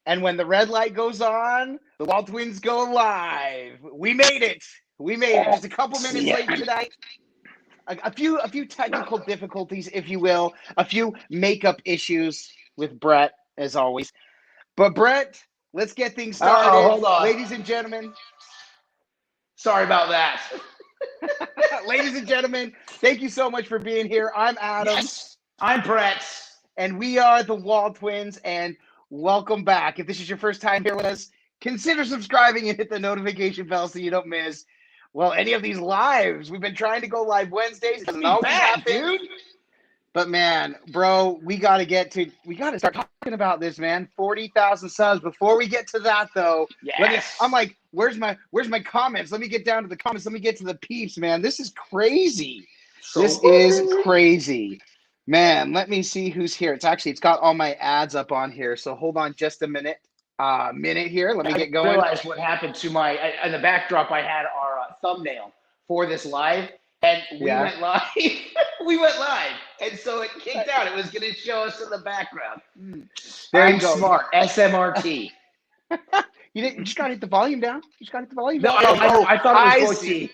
And when the red light goes on, the WALTWINS go live. We made it. We made it. Just a couple minutes late tonight. A few technical difficulties, if you will. A few makeup issues with Brett, as always. But Brett, let's get things started. Hold on. Ladies and gentlemen. Sorry about that. Ladies and gentlemen, thank you so much for being here. I'm Adam. Yes, I'm Brett. And we are the WALTWINS, and welcome back. If this is your first time here with us, consider subscribing and hit the notification bell so you don't miss, well, any of these lives. We've been trying to go live Wednesdays. It doesn't always happen, dude. But man, bro, we got to start talking about this, man. 40,000 subs. Before we get to that, though, I'm like, where's my comments? Let me get down to the comments. Let me get to the peeps, man. This is crazy. This is crazy. Man, let me see who's here. It's got all my ads up on here. So hold on just a minute. Here. Let me get going. I realized what happened to in the backdrop. I had our thumbnail for this live, and we went live. We went live, and so it kicked out. It was going to show us in the background. There you I'm go. smart. SMRT. You just got to hit the volume down. You just got to hit the volume No, down. I thought it was going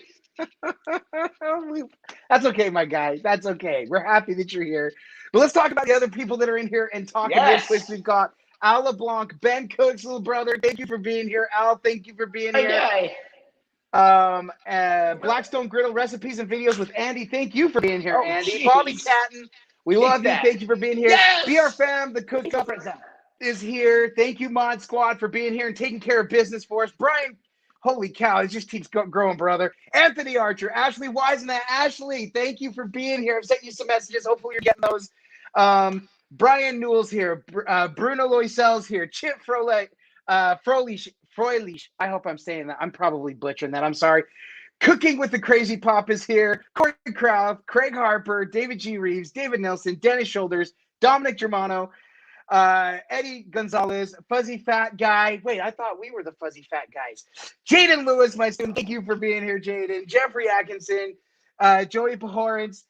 to. That's okay, my guy. That's okay. We're happy that you're here. But let's talk about the other people that are in here and talk about this. We've got Al LeBlanc, Ben Cook's little brother. Thank you for being here. Al, thank you for being here. Blackstone Griddle recipes and videos with Andy. Thank you for being here, Andy. Geez. Bobby Tatton, we love you. Thank you for being here. Yes. BR Fam, the cook is here. Thank you, Mod Squad, for being here and taking care of business for us. Brian, holy cow, it just keeps growing, brother. Anthony Archer, Ashley Wiseman. Ashley, thank you for being here. I've sent you some messages. Hopefully you're getting those. Brian Newell's here. Bruno Loisel's here. Chip Froelich. I hope I'm saying that. I'm probably butchering that. I'm sorry. Cooking with the Crazy Pop is here. Corey Kraft, Craig Harper, David G. Reeves, David Nelson, Dennis Shoulders, Dominic Germano, Eddie Gonzalez, Fuzzy Fat Guy. Wait, I thought we were the Fuzzy Fat Guys. Jaden Lewis, my student. Thank you for being here, Jaden. Jeffrey Atkinson, Joey Pahorens,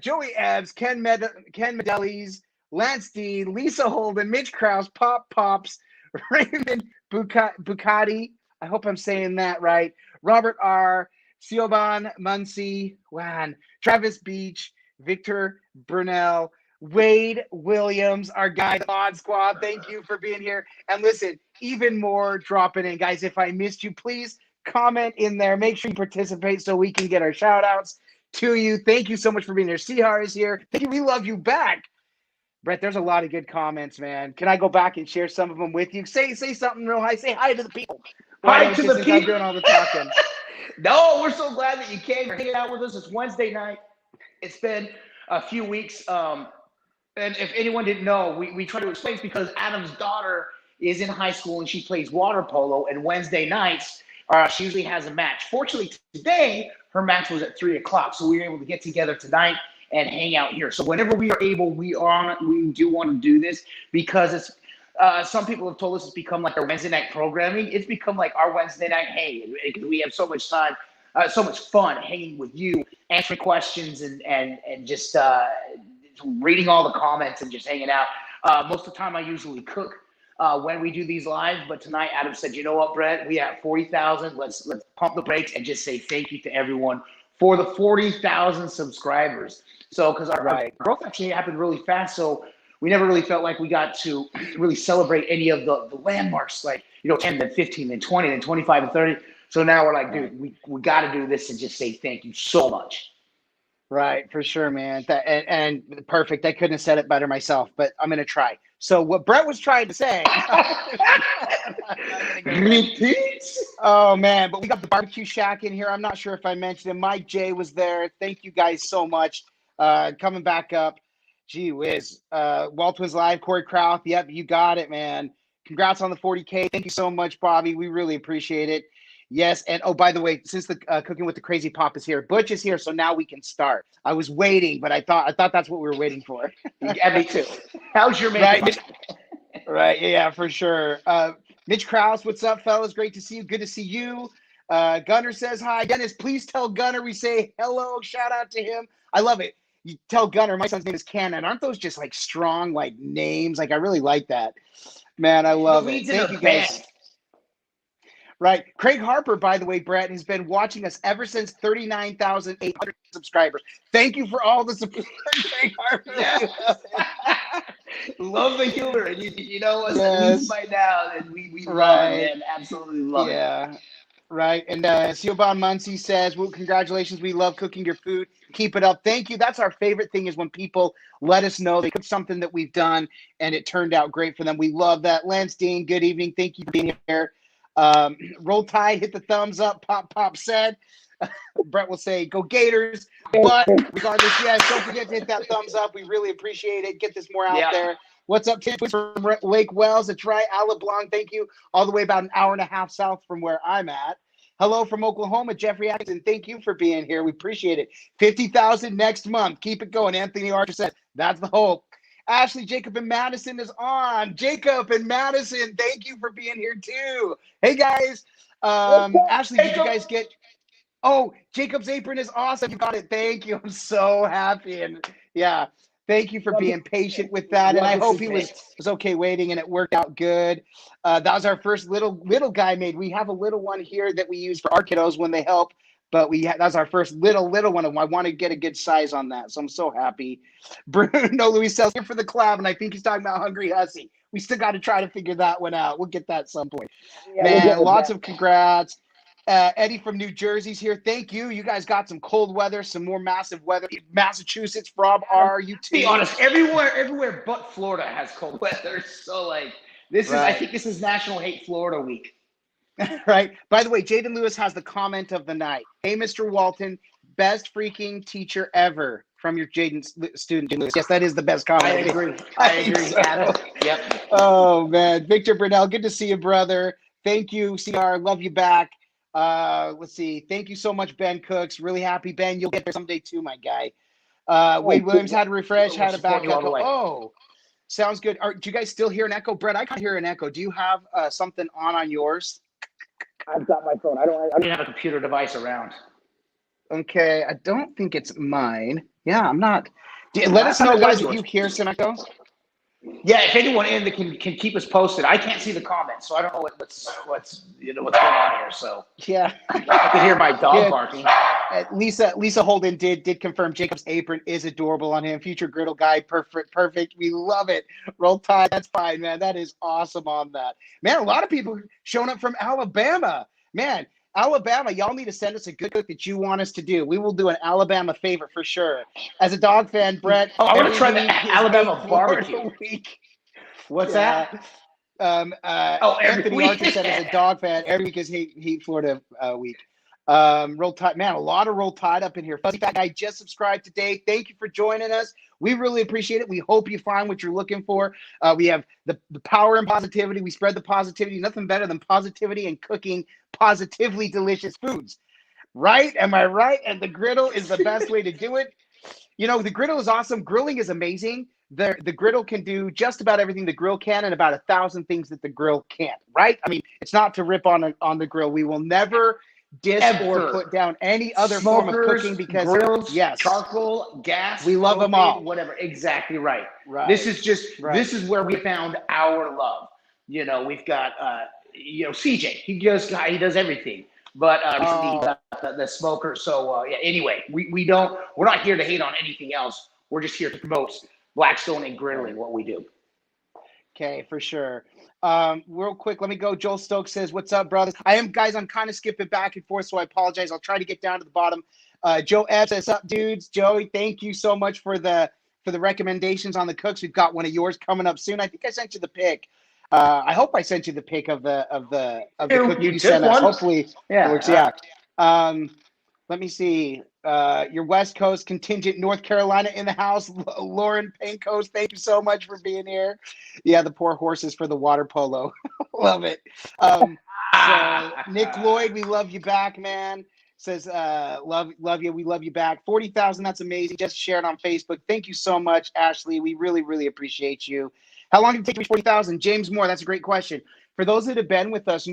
Joey Ebbs, Ken Medelis, Lance Dean, Lisa Holden, Mitch Krause, Pops, Raymond Bucati. I hope I'm saying that right. Robert R. Siobhan Muncie, Wan, Travis Beach, Victor Brunel, Wade Williams, our guy, the Mod Squad. Thank you for being here. And listen, even more dropping in, guys. If I missed you, please comment in there. Make sure you participate so we can get our shout outs to you. Thank you so much for being here. Sihar is here. Thank you. We love you back. Brett, there's a lot of good comments, man. Can I go back and share some of them with you? Say something real high. Say hi to the people. Hi to the people. I'm doing all the talking. No, we're so glad that you came. You're hanging out with us. It's Wednesday night. It's been a few weeks. And if anyone didn't know, we try to explain because Adam's daughter is in high school and she plays water polo. And Wednesday nights, she usually has a match. Fortunately, today, her match was at 3 o'clock. So we were able to get together tonight and hang out here. So whenever we are able, we do want to do this because it's some people have told us it's become like our Wednesday night programming. It's become like our Wednesday night hang. We have so much time, so much fun hanging with you, answering questions and just reading all the comments and just hanging out. Most of the time I usually cook when we do these live, but tonight Adam said, you know what, Brett, we have 40,000. Let's pump the brakes and just say thank you to everyone for the 40,000 subscribers. So, because our growth actually happened really fast, so we never really felt like we got to really celebrate any of the landmarks, like 10, then 15, then 20, then 25, and 30. So now we're like, dude, we got to do this and just say thank you so much. Right, for sure, man. And perfect. I couldn't have said it better myself, but I'm gonna try. So what Brett was trying to say. Repeat. Oh man, but we got the barbecue shack in here. I'm not sure if I mentioned it. Mike J was there. Thank you guys so much. Coming back up. Gee whiz. WALTWINS Live, Corey Kraft. Yep, you got it, man. Congrats on the 40K. Thank you so much, Bobby. We really appreciate it. Yes, and oh, by the way, since the Cooking with the Crazy Pop is here, Butch is here, so now we can start. I was waiting, but I thought that's what we were waiting for. Yeah, me too. How's your makeup? Right, yeah, for sure. Mitch Krause, what's up, fellas? Great to see you. Good to see you. Gunner says hi. Dennis, please tell Gunner we say hello. Shout out to him. I love it. You tell Gunner, my son's name is Cannon. Aren't those just like strong like names? Like I really like that. Man, I love it. Weeds in Thank a you guys. band. Right. Craig Harper, by the way, Brett, has been watching us ever since 39,800 subscribers. Thank you for all the support, Craig Harper. Yeah. We love it. Love the humor. And you know us at Yes. least by now. And we love Right. it, man. Absolutely love it. Yeah. Right. And Siobhan Muncie says, well, congratulations. We love cooking your food. Keep it up. Thank you. That's our favorite thing is when people let us know they cooked something that we've done and it turned out great for them. We love that. Lance Dean, good evening. Thank you for being here. Roll Tide, hit the thumbs up. Pop said. Brett will say, go Gators. But regardless, yes, don't forget to hit that thumbs up. We really appreciate it. Get this more out there. What's up, Tim? From Lake Wells. That's right. Ala Blanc, thank you. All the way about an hour and a half south from where I'm at. Hello from Oklahoma, Jeffrey Atkinson. Thank you for being here. We appreciate it. 50,000 next month. Keep it going. Anthony Archer said, that's the hope. Ashley, Jacob, and Madison is on. Jacob and Madison, thank you for being here too. Hey, guys. Ashley, did you guys get... Oh, Jacob's apron is awesome. You got it. Thank you. I'm so happy. And yeah, thank you for being patient with that. And I hope he was okay waiting and it worked out good. That was our first little guy made. We have a little one here that we use for our kiddos when they help. But that was our first little one. And I want to get a good size on that. So I'm so happy. Bruno Luis says here for the collab. And I think he's talking about Hungry Hussy. We still got to try to figure that one out. We'll get that at some point. Yeah, man, lots of congrats. Eddie from New Jersey's here. Thank you. You guys got some cold weather, some more massive weather. Massachusetts, from RUT. Be honest, everywhere but Florida has cold weather. So this is, I think this is National Hate Florida Week. Right. By the way, Jaden Lewis has the comment of the night. Hey, Mr. Walton, best freaking teacher ever. From your Jaden student, Jaden Lewis. Yes, that is the best comment. I agree, Adam. Yep. Oh, man. Victor Burnell, good to see you, brother. Thank you, CR. Love you back. Let's see. Thank you so much, Ben Cooks. Really happy, Ben. You'll get there someday too, my guy. Wade Williams had to refresh, had a back echo. Oh, sounds good. Do you guys still hear an echo? Brett, I can hear an echo. Do you have something on yours? I've got my phone. I don't have a computer device around. Okay, I don't think it's mine. Yeah, I'm not. Let us know, guys, if you hear some echo. Yeah, if anyone in that can keep us posted. I can't see the comments, so I don't know what's going on here. So yeah, I can hear my dog barking. Lisa Holden did confirm Jacob's apron is adorable on him. Future griddle guy, perfect. We love it. Roll Tide, that's fine, man. That is awesome on that. Man, a lot of people showing up from Alabama. Man, Alabama, y'all need to send us a good cook that you want us to do. We will do an Alabama favor for sure. As a dog fan, Brett. Oh, I want to try the Alabama barbecue. What's that? Anthony Archer said as a dog fan, every week is Hate Florida week. Roll Tide, man, a lot of Roll Tide up in here. Fuzzy Fat Guy just subscribed today. Thank you for joining us. We really appreciate it. We hope you find what you're looking for. We have the power and positivity. We spread the positivity. Nothing better than positivity and cooking positively delicious foods. Right? Am I right? And the griddle is the best way to do it. You know, the griddle is awesome. Grilling is amazing. The griddle can do just about everything the grill can and about 1,000 things that the grill can't, right? I mean, it's not to rip on the grill. We will never diss or put down any other form of cooking because grills, charcoal, gas, we love them all. Whatever. Exactly right. This is this is where we found our love. You know, we've got CJ. He does everything. But recently he got the smoker. So anyway, we're not here to hate on anything else. We're just here to promote Blackstone and griddling, what we do. Okay, for sure. Real quick, let me go. Joel Stokes says, what's up, brothers? I'm kind of skipping back and forth, so I apologize. I'll try to get down to the bottom. Joe Ed says, up, dudes? Joey, thank you so much for the recommendations on the cooks. We've got one of yours coming up soon. I think I sent you the pic. I hope I sent you the pic of the cook you sent us. Hopefully it works. Yeah. Let me see. Your West Coast contingent, North Carolina in the house. Lauren Pankos, thank you so much for being here. Yeah, the poor horses for the water polo. Love it. So Nick Lloyd, we love you back, man. Says, love you. We love you back. 40,000, that's amazing. Just share it on Facebook. Thank you so much, Ashley. We really, really appreciate you. How long did it take to reach 40,000? James Moore, that's a great question. For those that have been with us,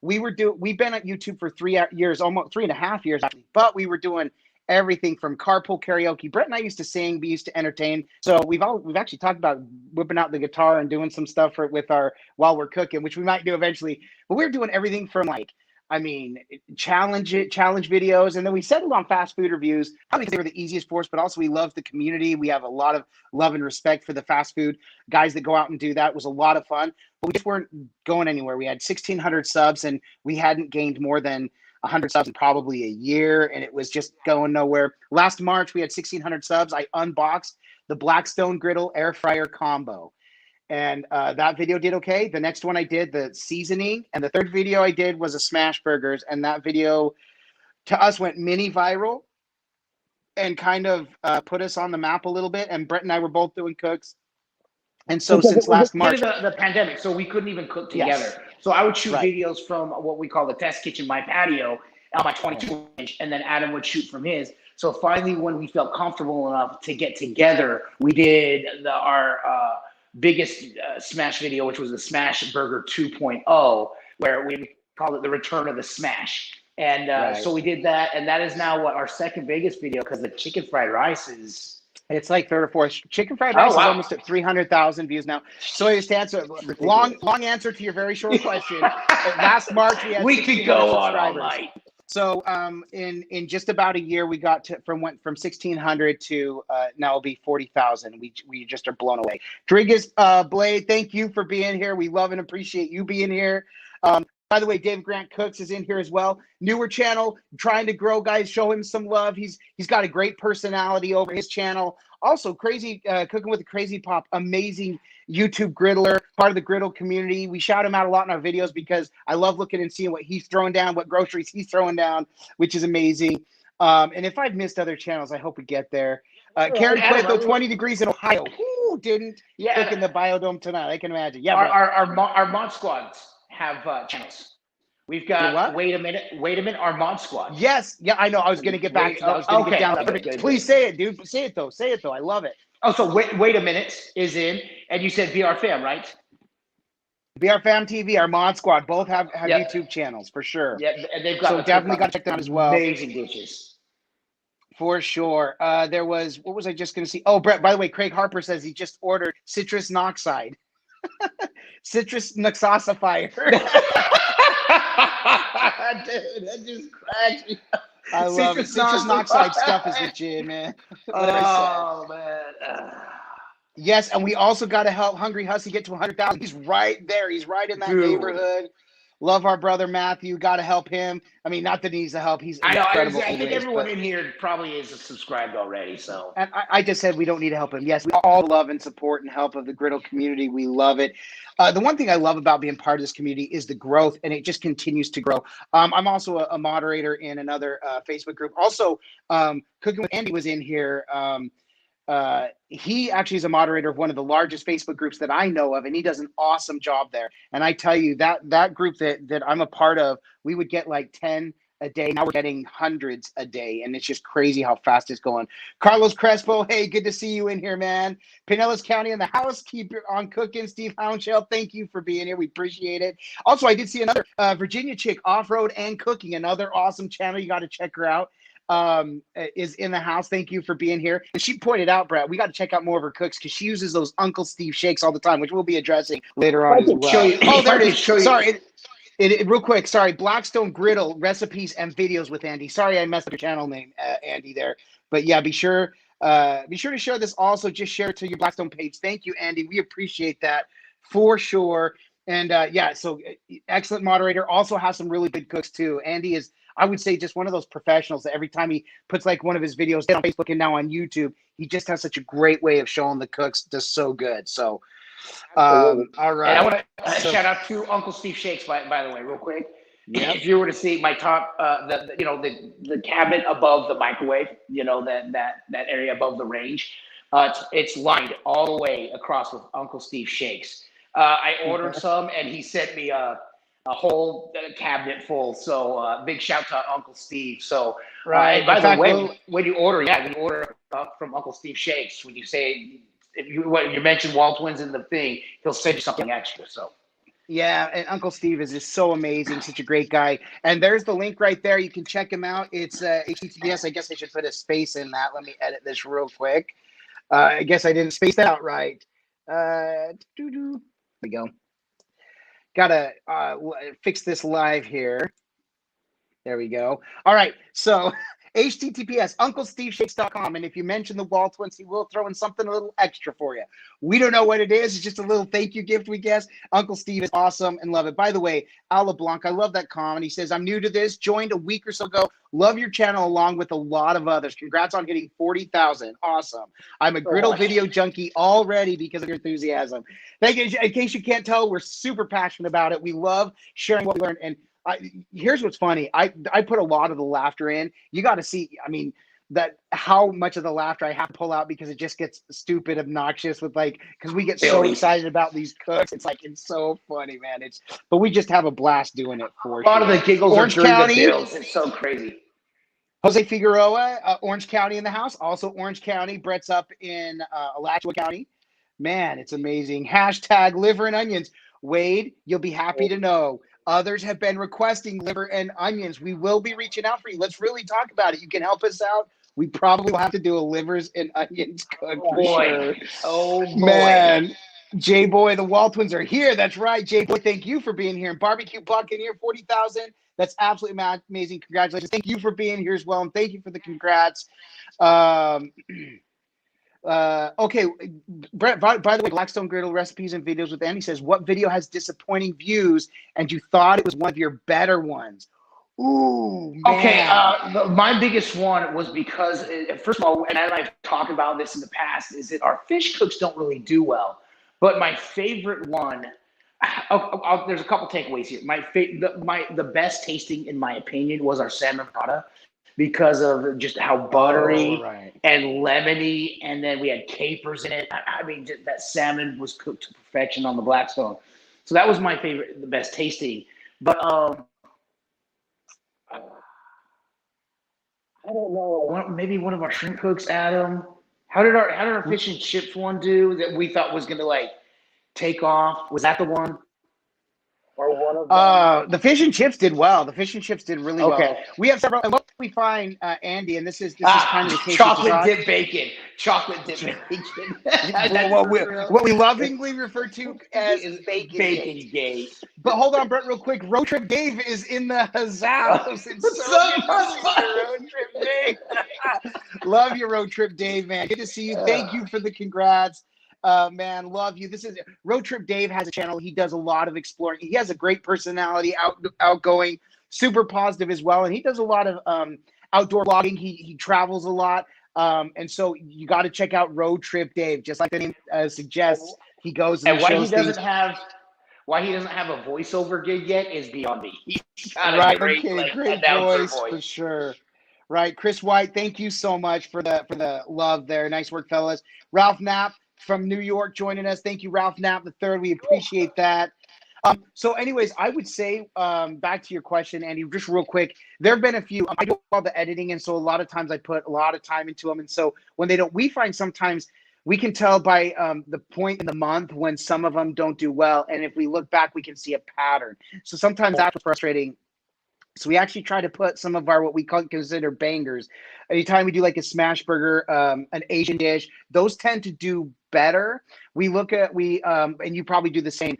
we've been at YouTube for 3 years, almost 3.5 years actually, but we were doing everything from carpool karaoke. Brett and I used to sing. We used to entertain. So we've actually talked about whipping out the guitar and doing some stuff while we're cooking, which we might do eventually. But we're doing everything from challenge videos, and then we settled on fast food reviews. Probably because they were the easiest for us, but also we love the community. We have a lot of love and respect for the fast food guys that go out and do that. It was a lot of fun, but we just weren't going anywhere. We had 1,600 subs, and we hadn't gained more than 100 subs in probably a year, and it was just going nowhere. Last March, we had 1,600 subs. I unboxed the Blackstone Griddle air fryer combo, and that video did okay. The next one I did, the seasoning, and the third video I did was a smash burgers, and that video to us went mini viral and kind of put us on the map a little bit. And Brett and I were both doing cooks. And so since last March, the pandemic, so we couldn't even cook together. Yes. So I would shoot videos from what we call the test kitchen, my patio, on my 22-inch, and then Adam would shoot from his. So finally, when we felt comfortable enough to get together, we did our biggest smash video, which was the Smash Burger 2.0, where we called it the Return of the Smash. And so we did that, and that is now our second biggest video, because the chicken fried rice is... It's like third or fourth. Chicken fried rice is almost at 300,000 views now. So to answer long answer to your very short question. Last March we could go on all night. So in just about a year we got from 1,600 to now it'll be 40,000. We just are blown away. Drigas Blade, thank you for being here. We love and appreciate you being here. By the way, Dave Grant Cooks is in here as well. Newer channel, trying to grow, guys. Show him some love. He's got a great personality over his channel. Also, Crazy Cooking with the Crazy Pop, amazing YouTube griddler, part of the griddle community. We shout him out a lot in our videos because I love looking and seeing what he's throwing down, what groceries he's throwing down, which is amazing. And if I've missed other channels, I hope we get there. Karen Cueto, 20 degrees in Ohio. Who didn't cook in the Biodome tonight? I can imagine. Yeah, our Mod Squads have channels. We've got wait a minute, our Mod Squad. Yes, yeah, I know. I was going to get back to that. I was going to get down there. Please say it, dude. Say it though. I love it. Oh, so wait a minute is in, and you said VR Fam, right? VR Fam TV, our Mod Squad, both have YouTube channels for sure. Yeah, and they've got definitely got to check them out as well. Amazing dishes. For sure. There was, what was I just going to see? Oh, Brett, by the way, Craig Harper says he just ordered citrus noxide. Citrus noxosifier. Dude, that just cracks me up. I love it. Citrus noxide stuff is legit, man. Oh, man. Yes, and we also got to help Hungry Hussy get to 100,000. He's right there. He's right in that neighborhood. Love our brother Matthew. Got to help him. I mean, not that he needs the help. He's incredible. I think everyone in here probably is subscribed already. So, and I just said we don't need to help him. Yes, we all love and support and help of the griddle community. We love it. The one thing I love about being part of this community is the growth, and it just continues to grow. I'm also a moderator in another Facebook group. Also, Cooking with Andy was in here. He actually is a moderator of one of the largest Facebook groups that I know of, and he does an awesome job there. And I tell you, that group that I'm a part of, we would get like 10 a day. Now we're getting hundreds a day, and it's just crazy how fast it's going. Carlos Crespo, hey, good to see you in here, man. Pinellas County in the house, keep on cooking. Steve Houndshell, thank you for being here. We appreciate it. Also, I did see another Virginia chick, Off-Road and Cooking, another awesome channel. You got to check her out. Is in the house. Thank you for being here. And she pointed out, Brett, we got to check out more of her cooks because she uses those Uncle Steve shakes all the time, which we'll be addressing later on as well. Oh, there it is. Sorry. Real quick. Sorry. Blackstone Griddle recipes and videos with Andy. Sorry, I messed up your channel name, Andy, there. But yeah, be sure to share this also. Just share it to your Blackstone page. Thank you, Andy. We appreciate that for sure. And yeah, so excellent moderator. Also has some really good cooks too. Andy is, I would say, just one of those professionals that every time he puts like one of his videos on Facebook and now on YouTube, he just has such a great way of showing the cooks just so good. So, all right. And I want to shout out to Uncle Steve Shakes, by the way, real quick. Yeah. If you were to see my top, the cabinet above the microwave, that area above the range, it's lined all the way across with Uncle Steve Shakes. I ordered some, and he sent me a whole cabinet full. So big shout out to Uncle Steve. So by the way, when you order from Uncle Steve Shakes, when you say if you mention WALTWINS in the thing, he'll send you something extra. So Yeah, and Uncle Steve is just so amazing, such a great guy. And there's the link right there. You can check him out. It's HTTPS. I guess I should put a space in that. Let me edit this real quick. I guess I didn't space that out right. There we go. Gotta fix this live here. There we go. All right, so HTTPS, UncleSteveShakes.com. And if you mention the WALTWINS, he will throw in something a little extra for you. We don't know what it is. It's just a little thank you gift, we guess. Uncle Steve is awesome and love it. By the way, Ala Blanc, I love that comment. He says, I'm new to this, joined a week or so ago. Love your channel along with a lot of others. Congrats on hitting 40,000. Awesome. I'm a griddle video junkie already because of your enthusiasm. Thank you. In case you can't tell, we're super passionate about it. We love sharing what we learned. And here's what's funny. I put a lot of the laughter in. You got to see, I mean, that how much of the laughter I have to pull out because it just gets stupid, obnoxious with because we get so excited about these cooks. It's it's so funny, man. But we just have a blast doing it for a lot of the giggles Orange are during County. the bills. It's so crazy. Jose Figueroa, Orange County in the house. Also Orange County. Brett's up in Alachua County. Man, it's amazing. Hashtag liver and onions. Wade, you'll be happy to know. Others have been requesting liver and onions. We will be reaching out for you. Let's really talk about it. You can help us out. We probably will have to do a livers and onions cook for sure. Oh, boy. Man. J-Boy, the WALTWINS are here. That's right. J-Boy, thank you for being here. And Barbecue Buccaneer, 40,000. That's absolutely amazing. Congratulations. Thank you for being here as well. And thank you for the congrats. Okay, Brett, by the way, Blackstone Griddle recipes and videos with Andy says, what video has disappointing views and you thought it was one of your better ones? Ooh, man. Okay, my biggest one was because, first of all, and I've talked about this in the past, is that our fish cooks don't really do well. But my favorite one, there's a couple takeaways here. The best tasting, in my opinion, was our salmon prata, because of just how buttery and lemony, and then we had capers in it. I mean, that salmon was cooked to perfection on the Blackstone. So that was my favorite, the best tasting. But I don't know. Maybe one of our shrimp cooks, Adam. How did our fish and chips one do that we thought was gonna take off? Was that the one? Or one of them? The fish and chips did well. The fish and chips did really well. We have several. And what we find, Andy, and this is kind of the case. Chocolate dip bacon. Chocolate dip bacon. what we lovingly refer to as bacon gate. But hold on, Brett, real quick. Road Trip Dave is in the house. It's so Road Trip Dave. Love you, Road Trip Dave, man. Good to see you. Thank you for the congrats. Man, love you. This is Road Trip Dave has a channel. He does a lot of exploring. He has a great personality, outgoing, super positive as well. And he does a lot of outdoor vlogging. He travels a lot. And so you got to check out Road Trip Dave, just like the name suggests. He goes and why he doesn't have a voiceover gig yet is beyond me. He's got a great voice for sure. Right, Chris White, thank you so much for the love there. Nice work, fellas. Ralph Knapp from New York joining us. Thank you, Ralph Knapp III. We appreciate that. So anyways, I would say back to your question, Andy, just real quick, there have been a few. I do all the editing, and so a lot of times I put a lot of time into them. And so when they don't, we find sometimes we can tell by the point in the month when some of them don't do well. And if we look back, we can see a pattern. So sometimes that's frustrating. So we actually try to put some of our what we consider bangers. Anytime we do like a smash burger, an Asian dish, those tend to do better. We look at and you probably do the same.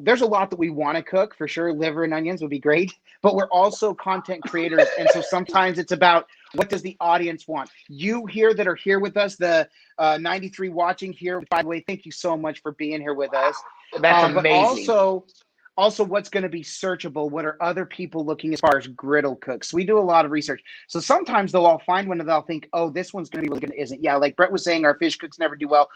There's a lot that we want to cook for sure. Liver and onions would be great, but we're also content creators, and so sometimes it's about what does the audience want. You here that are here with us, the 93 watching here. By the way, thank you so much for being here with us. That's amazing. But also what's going to be searchable, what are other people looking as far as griddle cooks. We do a lot of research. So sometimes though I'll find one and they'll think, oh, this one's going to be really good. Isn't. Yeah, like Brett was saying, our fish cooks never do well.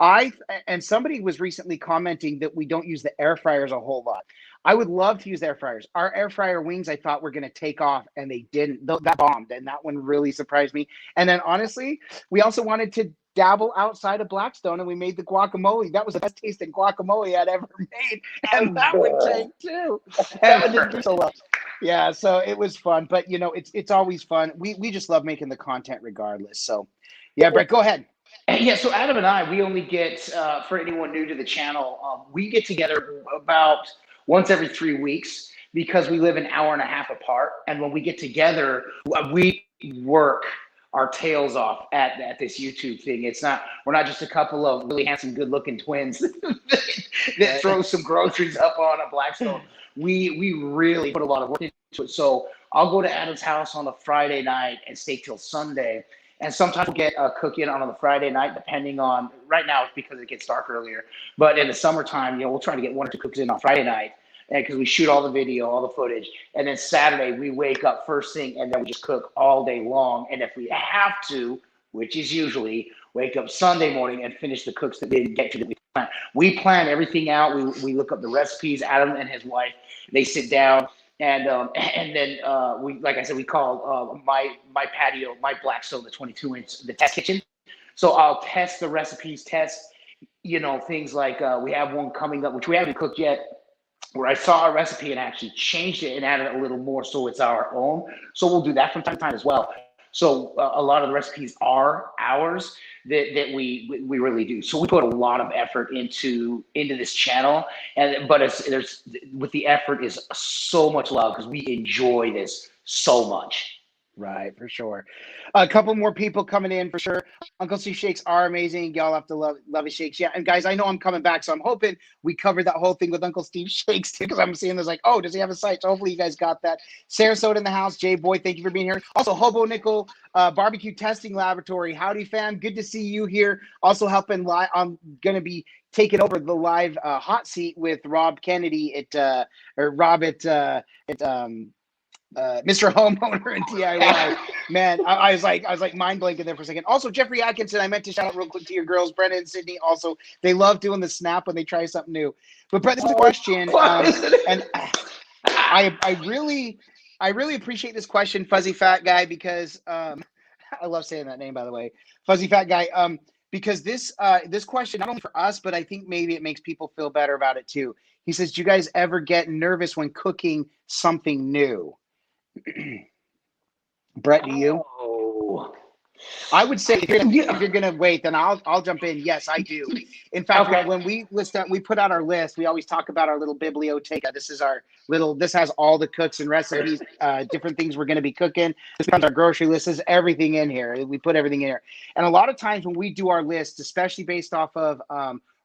And somebody was recently commenting that we don't use the air fryers a whole lot. I would love to use air fryers. Our air fryer wings I thought were going to take off, and they didn't. That bombed, and that one really surprised me. And then honestly, we also wanted to dabble outside of Blackstone, and we made the guacamole. That was the best tasting guacamole I'd ever made, and that one tanked too. That one didn't do so well. Yeah, so it was fun, but it's always fun. We just love making the content regardless. So, yeah, Brett, go ahead. Yeah, so Adam and I, we only get for anyone new to the channel, we get together about once every 3 weeks because we live an hour and a half apart. And when we get together, we work our tails off at this YouTube thing. We're not just a couple of really handsome, good looking twins that throw some groceries up on a Blackstone. We really put a lot of work into it. So I'll go to Adam's house on a Friday night and stay till Sunday. And sometimes we'll get a cook in on the Friday night, depending on, right now it's because it gets dark earlier. But in the summertime, we'll try to get 1 or 2 cooks in on Friday night, and because we shoot all the video, all the footage. And then Saturday, we wake up first thing, and then we just cook all day long. And if we have to, which is usually, wake up Sunday morning and finish the cooks that didn't get to that we plan. We plan everything out. We look up the recipes. Adam and his wife, they sit down. And then we, like I said, we call my patio, my Blackstone, the 22-inch, the test kitchen. So I'll test the recipes, things like we have one coming up, which we haven't cooked yet, where I saw a recipe and actually changed it and added a little more so it's our own. So we'll do that from time to time as well. So a lot of the recipes are ours that we really do. So we put a lot of effort into this channel, but there's with the effort is so much love because we enjoy this so much. Right, for sure. A couple more people coming in for sure. Uncle Steve shakes are amazing. Y'all have to love his shakes. Yeah, and guys, I know I'm coming back, so I'm hoping we covered that whole thing with Uncle Steve shakes too, because I'm seeing this like, oh, does he have a site? So hopefully you guys got that. Sarasota in the house. Jay Boy, thank you for being here. Also, Hobo Nickel Barbecue Testing Laboratory. Howdy, fam. Good to see you here. Also helping live. I'm gonna be taking over the live hot seat with Rob Kennedy Mr. Homeowner and DIY. Man, I was like mind blanking there for a second. Also, Jeffrey Atkinson, I meant to shout out real quick to your girls, Brenna and Sydney. Also, they love doing the snap when they try something new. But Brett, this is a question, and I really appreciate this question, Fuzzy Fat Guy, because I love saying that name, by the way, Fuzzy Fat Guy. Because this question, not only for us, but I think maybe it makes people feel better about it too. He says, "Do you guys ever get nervous when cooking something new?" Brett, do you? Oh. I would say if you're gonna wait, then I'll jump in. Yes, I do. In fact, when we put out our list, we always talk about our little biblioteca. This has all the cooks and recipes, different things we're gonna be cooking. This becomes our grocery list. There's everything in here. We put everything in here. And a lot of times when we do our list, especially based off of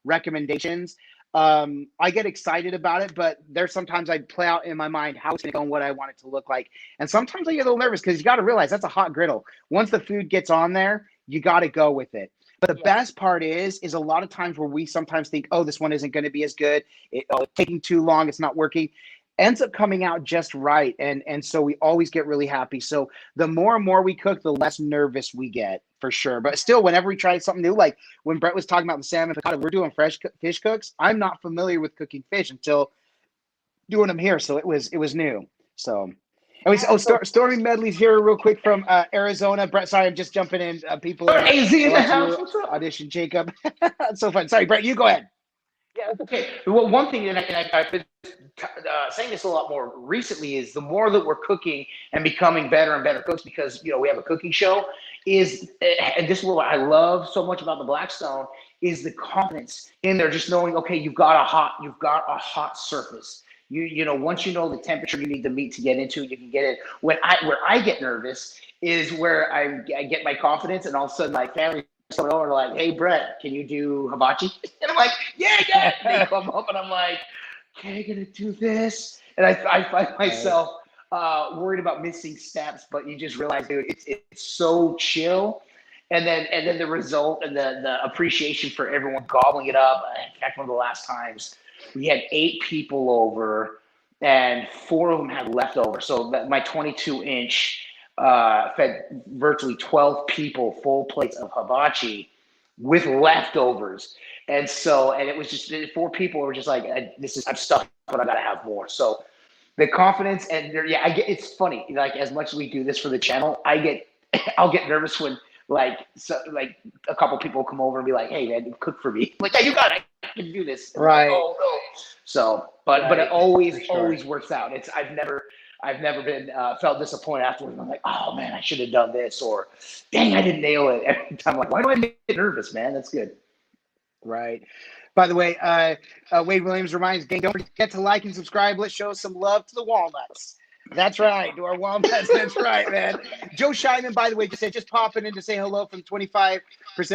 recommendations, I get excited about it, but there's sometimes I play out in my mind how it's going to go and what I want it to look like. And sometimes I get a little nervous because you got to realize that's a hot griddle. Once the food gets on there, you got to go with it. But the best part is a lot of times where we sometimes think, oh, this one isn't going to be as good. It's taking too long. It's not working. Ends up coming out just right. And so we always get really happy. So the more and more we cook, the less nervous we get, for sure. But still, whenever we try something new, like when Brett was talking about the salmon piccata, we're doing fresh fish cooks. I'm not familiar with cooking fish until doing them here. So it was new. So Stormy Medley's here real quick from Arizona. Brett, sorry, I'm just jumping in. People are AZ in the house. What's up? Audition Jacob. That's so fun. Sorry, Brett, you go ahead. Yeah, that's okay. Well, one thing, and I've been saying this a lot more recently, is the more that we're cooking and becoming better and better cooks, because we have a cooking show, and this is what I love so much about the Blackstone, is the confidence in there, just knowing, okay, you've got a hot surface. Once you know the temperature you need the meat to get into, you can get it. Where I get nervous is where I get my confidence, and all of a sudden my family coming over like, "Hey, Brett, can you do hibachi?" And I'm like, "Yeah." And they come up, and I'm like, "Okay, I'm gonna do this." And I find myself worried about missing steps, but you just realize, dude, it's so chill. And then the result and the appreciation for everyone gobbling it up. In fact, one of the last times we had 8 people over, and 4 of them had leftovers. So my 22-inch. Fed virtually 12 people full plates of hibachi with leftovers, and it was just 4 people were just like, I'm stuffed, but I gotta have more. So the confidence, and it's funny, like, as much as we do this for the channel, I'll get nervous when like a couple people come over and be like, "Hey, man, cook for me." Like, "Yeah, you got it, I can do this." Right. Like, oh no. So, but it always works out. I've never been felt disappointed afterwards. I'm like, "Oh man, I should have done this," or "Dang, I didn't nail it." Every time I'm like, "Why do I get nervous, man?" That's good. Right. By the way, Wade Williams reminds, gang, don't forget to like and subscribe. Let's show some love to the walnuts. That's right, to our walnuts. That's right, man. Joe Scheinman, by the way, just said, just popping in to say hello from 25%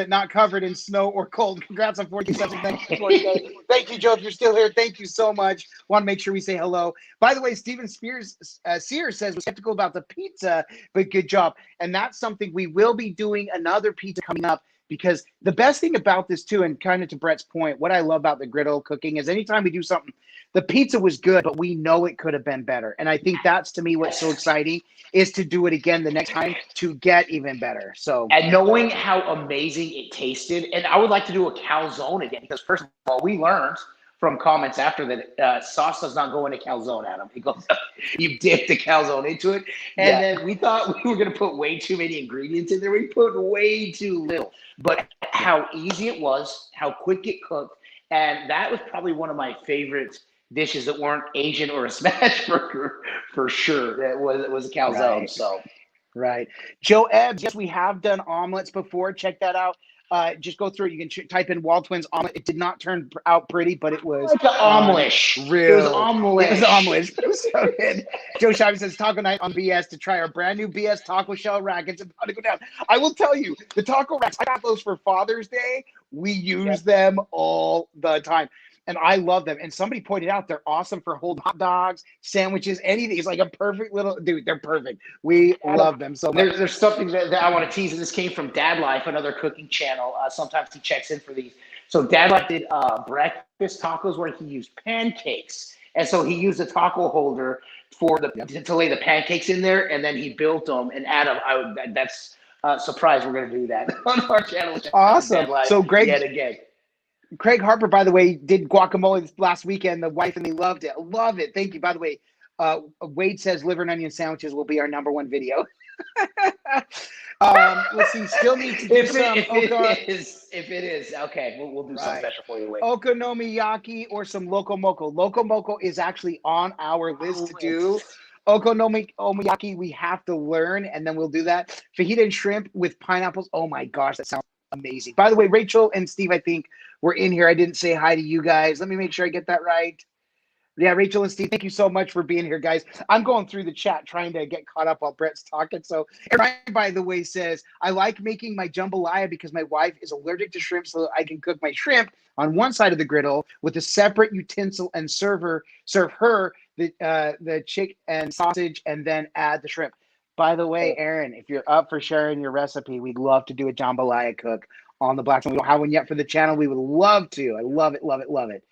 not covered in snow or cold. Congrats on 40 sessions. Thank you, Joe. If you're still here, thank you so much. Want to make sure we say hello. By the way, Steven Sears says, we're skeptical about the pizza, but good job. And that's something we will be doing another pizza coming up. Because the best thing about this too, and kind of to Brett's point, what I love about the griddle cooking is anytime we do something, the pizza was good, but we know it could have been better. And I think that's, to me, what's so exciting is to do it again the next time to get even better. So, and knowing how amazing it tasted, and I would like to do a calzone again, because first of all, we learned from comments after that sauce does not go into calzone, Adam. It goes, you dip the calzone into it. And then we thought we were going to put way too many ingredients in there. We put way too little. But how easy it was, how quick it cooked, and that was probably one of my favorite dishes that weren't Asian or a smash burger for sure. It was a calzone. Right. So, right. Joe Ebbs, yes, we have done omelets before. Check that out. Just go through it. You can type in WALTWINS omelet. It did not turn out pretty, but it was like an omelet. Real. It was omelet. It was omelet. It was so good. Joe Shabby says taco night on BS to try our brand new BS taco shell rack. It's about to go down. I will tell you, the taco racks, I got those for Father's Day. We use them all the time. And I love them. And somebody pointed out they're awesome for holding hot dogs, sandwiches, anything. It's like a perfect little dude. They're perfect. We love them so much. There's something that I want to tease, and this came from Dad Life, another cooking channel. Sometimes he checks in for these. So Dad Life did breakfast tacos where he used pancakes, and so he used a taco holder for to lay the pancakes in there, and then he built them. And Adam, that's surprise. We're going to do that on our channel. Awesome. So Greg, yet again. Craig Harper, by the way, did guacamole last weekend. The wife and they loved it. Love it. Thank you. By the way, Wade says liver and onion sandwiches will be our #1 video. Let's see. Still need to do some. If it is, okay, we'll do something special for you. Wade. Okonomiyaki or some Loco Moco. Loco Moco is actually on our list to do. Okonomiyaki, we have to learn, and then we'll do that. Fajita and shrimp with pineapples. Oh my gosh, that sounds amazing. By the way, Rachel and Steve, I think, were in here. I didn't say hi to you guys. Let me make sure I get that right. Yeah, Rachel and Steve, thank you so much for being here, guys. I'm going through the chat trying to get caught up while Brett's talking. So, Ryan, by the way, says, I like making my jambalaya because my wife is allergic to shrimp, so I can cook my shrimp on one side of the griddle with a separate utensil and serve her the chick and sausage and then add the shrimp. By the way, Aaron, if you're up for sharing your recipe, we'd love to do a jambalaya cook on the Blackstone. We don't have one yet for the channel. We would love to. I love it, love it, love it.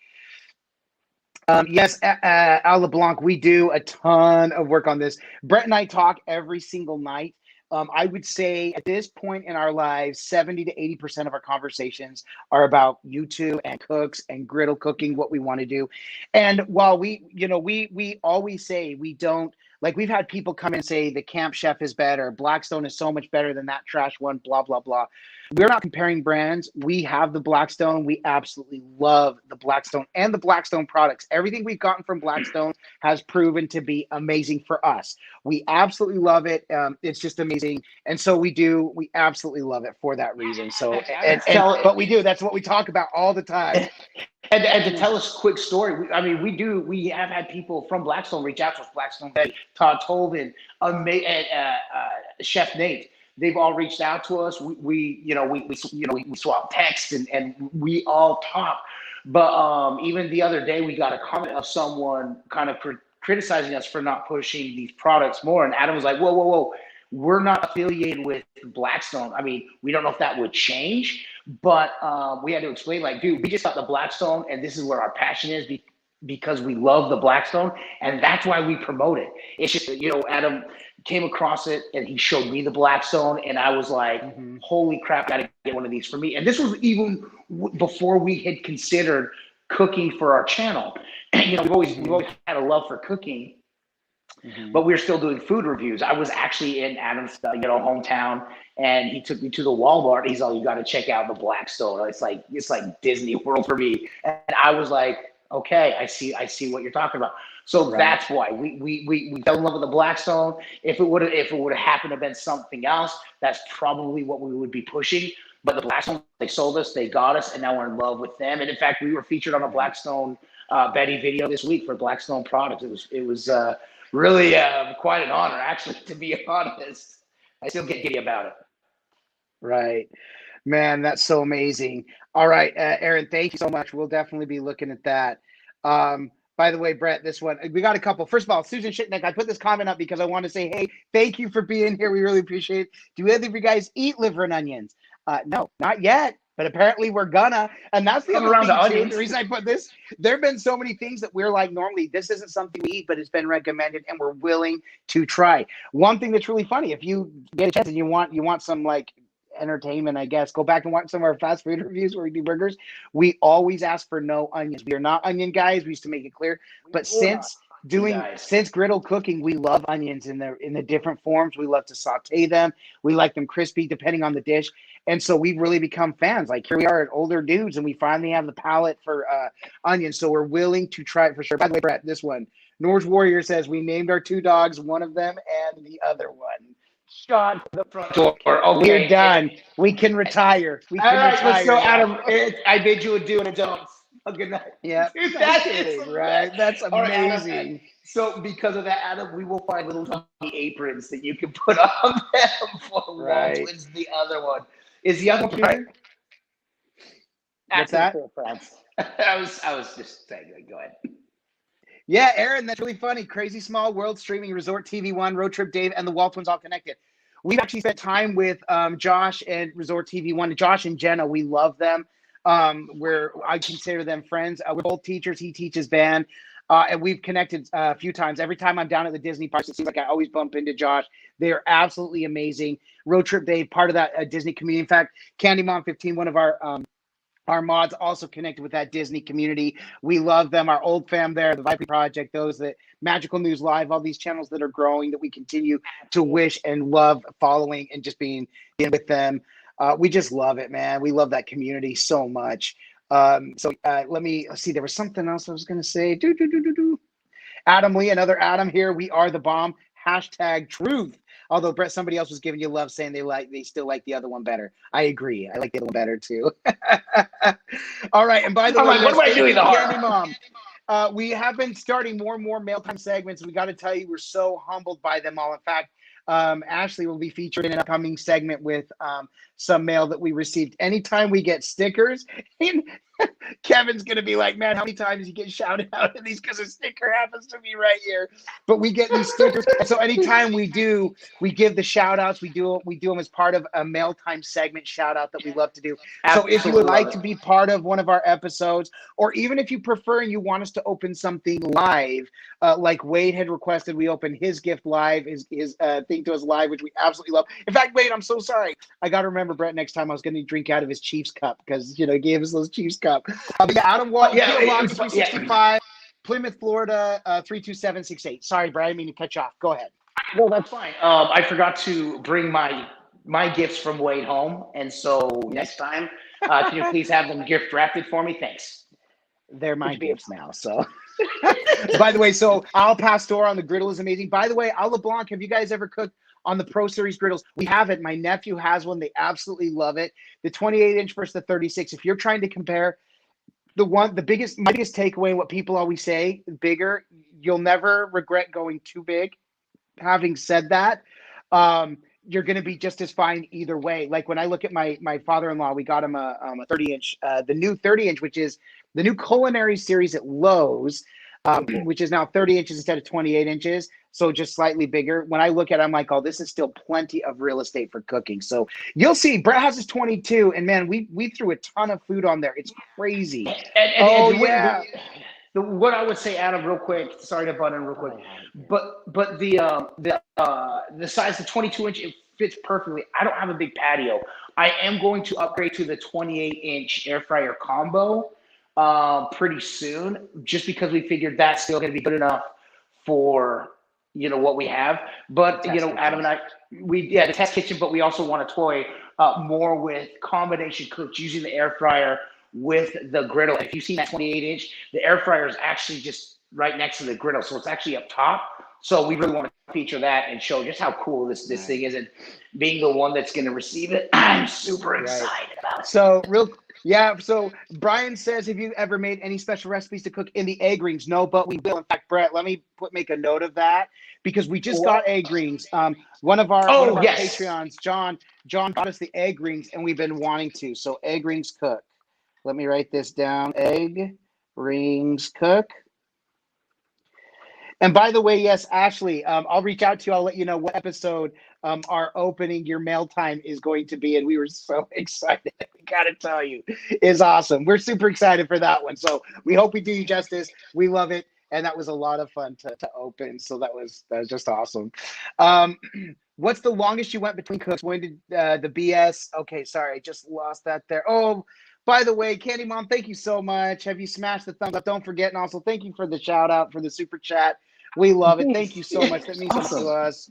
Yes, Al LeBlanc, we do a ton of work on this. Brett and I talk every single night. I would say at this point in our lives, 70 to 80% of our conversations are about YouTube and cooks and griddle cooking, what we want to do. And while we always say we don't, like we've had people come and say the Camp Chef is better, Blackstone is so much better than that trash one, blah, blah, blah. We're not comparing brands. We have the Blackstone. We absolutely love the Blackstone and the Blackstone products. Everything we've gotten from Blackstone has proven to be amazing for us. We absolutely love it. It's just amazing. And so we absolutely love it for that reason. So, but we do, that's what we talk about all the time. And to tell us a quick story, we have had people from Blackstone reach out to us, Blackstone Betty, Todd Tolvin, Chef Nate. They've all reached out to us. We swap texts and we all talk. But even the other day, we got a comment of someone kind of criticizing us for not pushing these products more. And Adam was like, whoa. We're not affiliated with Blackstone. I mean, we don't know if that would change, but we had to explain, like, dude, we just got the Blackstone, and this is where our passion is because we love the Blackstone, and that's why we promote it. It's just, Adam came across it, and he showed me the Blackstone, and I was like, holy crap, I gotta get one of these for me. And this was even before we had considered cooking for our channel. We've always had a love for cooking. But we were still doing food reviews. I was actually in Adam's, hometown, and he took me to the Walmart. He's all, you got to check out the Blackstone. It's like Disney World for me. And I was like, okay, I see what you're talking about. So that's why we fell in love with the Blackstone. If it would have happened to have been something else, that's probably what we would be pushing. But the Blackstone, they sold us, they got us, and now we're in love with them. And in fact, we were featured on a Blackstone Betty video this week for Blackstone products. It was really quite an honor, actually, to be honest. I still get giddy about it. Right. Man, that's so amazing. All right, Aaron, thank you so much. We'll definitely be looking at that. By the way, Brett, this one, we got a couple. First of all, Susan Shitnick, I put this comment up because I want to say, hey, thank you for being here. We really appreciate it. Do either of you guys eat liver and onions? No, not yet, but apparently we're gonna. And that's the other thing, too. The reason I put this, there have been so many things that we're like, normally, this isn't something we eat, but it's been recommended and we're willing to try. One thing that's really funny, if you get a chance and you want some like entertainment, I guess, go back and watch some of our fast food reviews where we do burgers. We always ask for no onions. We are not onion guys. We used to make it clear. But since griddle cooking, we love onions in the different forms. We love to saute them. We like them crispy depending on the dish. And so we've really become fans. Like, here we are, older dudes, and we finally have the palate for onions. So we're willing to try it for sure. By the way, Brett, this one, Norge Warrior says, we named our 2 dogs, one of them and the other one. Shot the front door. Okay. We're done. We can retire. We can retire. So Adam, I bid you adieu and a don't. Good night. Yeah, that's it, right. That's amazing. Right, so because of that, Adam, we will find little tiny aprons that you can put on them for WALTWINS. The other one is the other one. Right. What's that? I was just saying. Go ahead. Yeah, Aaron, that's really funny. Crazy Small World Streaming Resort TV One, Road Trip Dave, and the WALTWINS all connected. We've actually spent time with Josh and Resort TV One. Josh and Jenna, we love them. I consider them friends. We're both teachers. He teaches band. And we've connected a few times. Every time I'm down at the Disney parks, it seems like I always bump into Josh. They are absolutely amazing. Road Trip Dave, part of that Disney community. In fact, Candy Mom 15, one of our mods, also connected with that Disney community. We love them. Our old fam there, the Viper Project, those that Magical News Live, all these channels that are growing that we continue to wish and love following and just being in with them. We just love it, man. We love that community so much. So let me see. There was something else I was going to say. Adam Lee, another Adam here. We are the bomb. # truth. Although, Brett, somebody else was giving you love, saying they still like the other one better. I agree. I like the other one better too. All right. And by the way, what am I doing? Mom. We have been starting more and more Mailtime segments. We got to tell you, we're so humbled by them all. In fact, Ashley will be featured in an upcoming segment with some mail that we received. Anytime we get stickers, Kevin's going to be like, man, how many times you get shouted out in these because a sticker happens to be right here. But we get these stickers. So anytime we do, we give the shout outs. We do them as part of a Mailtime segment shout out that we love to do. Absolutely. So if you would like to be part of one of our episodes, or even if you prefer and you want us to open something live, like Wade had requested, we open his gift live, his thing to us live, which we absolutely love. In fact, Wade, I'm so sorry. I got to remember, Brett, next time I was going to drink out of his Chiefs cup because, he gave us those Chiefs cup. Adam Walton, P.O Box 365, Plymouth, Florida, 32768. Sorry, Brett, I didn't mean to cut you off. Go ahead. No, that's fine. I forgot to bring my gifts from Wade home, and so next time, can you please have them gift wrapped for me? Thanks. They're my gifts now, so. By the way, so Al Pastor on the griddle is amazing. By the way, Al LeBlanc, have you guys ever cooked on the Pro Series griddles? We have it. My nephew has one. They absolutely love it. The 28-inch versus the 36. If you're trying to compare my biggest takeaway, what people always say, bigger, you'll never regret going too big. Having said that, you're going to be just as fine either way. Like when I look at my father-in-law, we got him a 30-inch, the new 30-inch, which is the new culinary series at Lowe's, which is now 30 inches instead of 28 inches. So just slightly bigger. When I look at it, I'm like, oh, this is still plenty of real estate for cooking. So you'll see. Brett has his 22, and man, we threw a ton of food on there. It's crazy. Yeah. What I would say, Adam, real quick. Sorry to butt in real quick, but the size, the 22-inch, it fits perfectly. I don't have a big patio. I am going to upgrade to the 28-inch air fryer combo pretty soon, just because we figured that's still going to be good enough for what we have. But Adam and I, the test kitchen, but we also want to toy more with combination cooks using the air fryer with the griddle. If you've seen that 28-inch, the air fryer is actually just right next to the griddle, so it's actually up top So we really want to feature that and show just how cool this thing is, and being the one that's going to receive it, I'm super excited about it. So so Brian says, have you ever made any special recipes to cook in the egg rings? No, but we will. In fact, Brett, let me make a note of that, because we just got egg rings. One of our Patreons, John got us the egg rings, and we've been wanting to. So egg rings cook. Let me write this down. Egg rings cook. And by the way, yes, Ashley, I'll reach out to you. I'll let you know what episode our opening your mail time is going to be. And we were so excited. I got to tell you, it's awesome. We're super excited for that one. So we hope we do you justice. We love it. And that was a lot of fun to open. So that was just awesome. What's the longest you went between cooks? When did the BS? Okay, sorry, I just lost that there. Oh, by the way, Candy Mom, thank you so much. Have you smashed the thumbs up? Don't forget. And also, thank you for the shout out, for the super chat. We love it. Thank you so much. That means so much to us.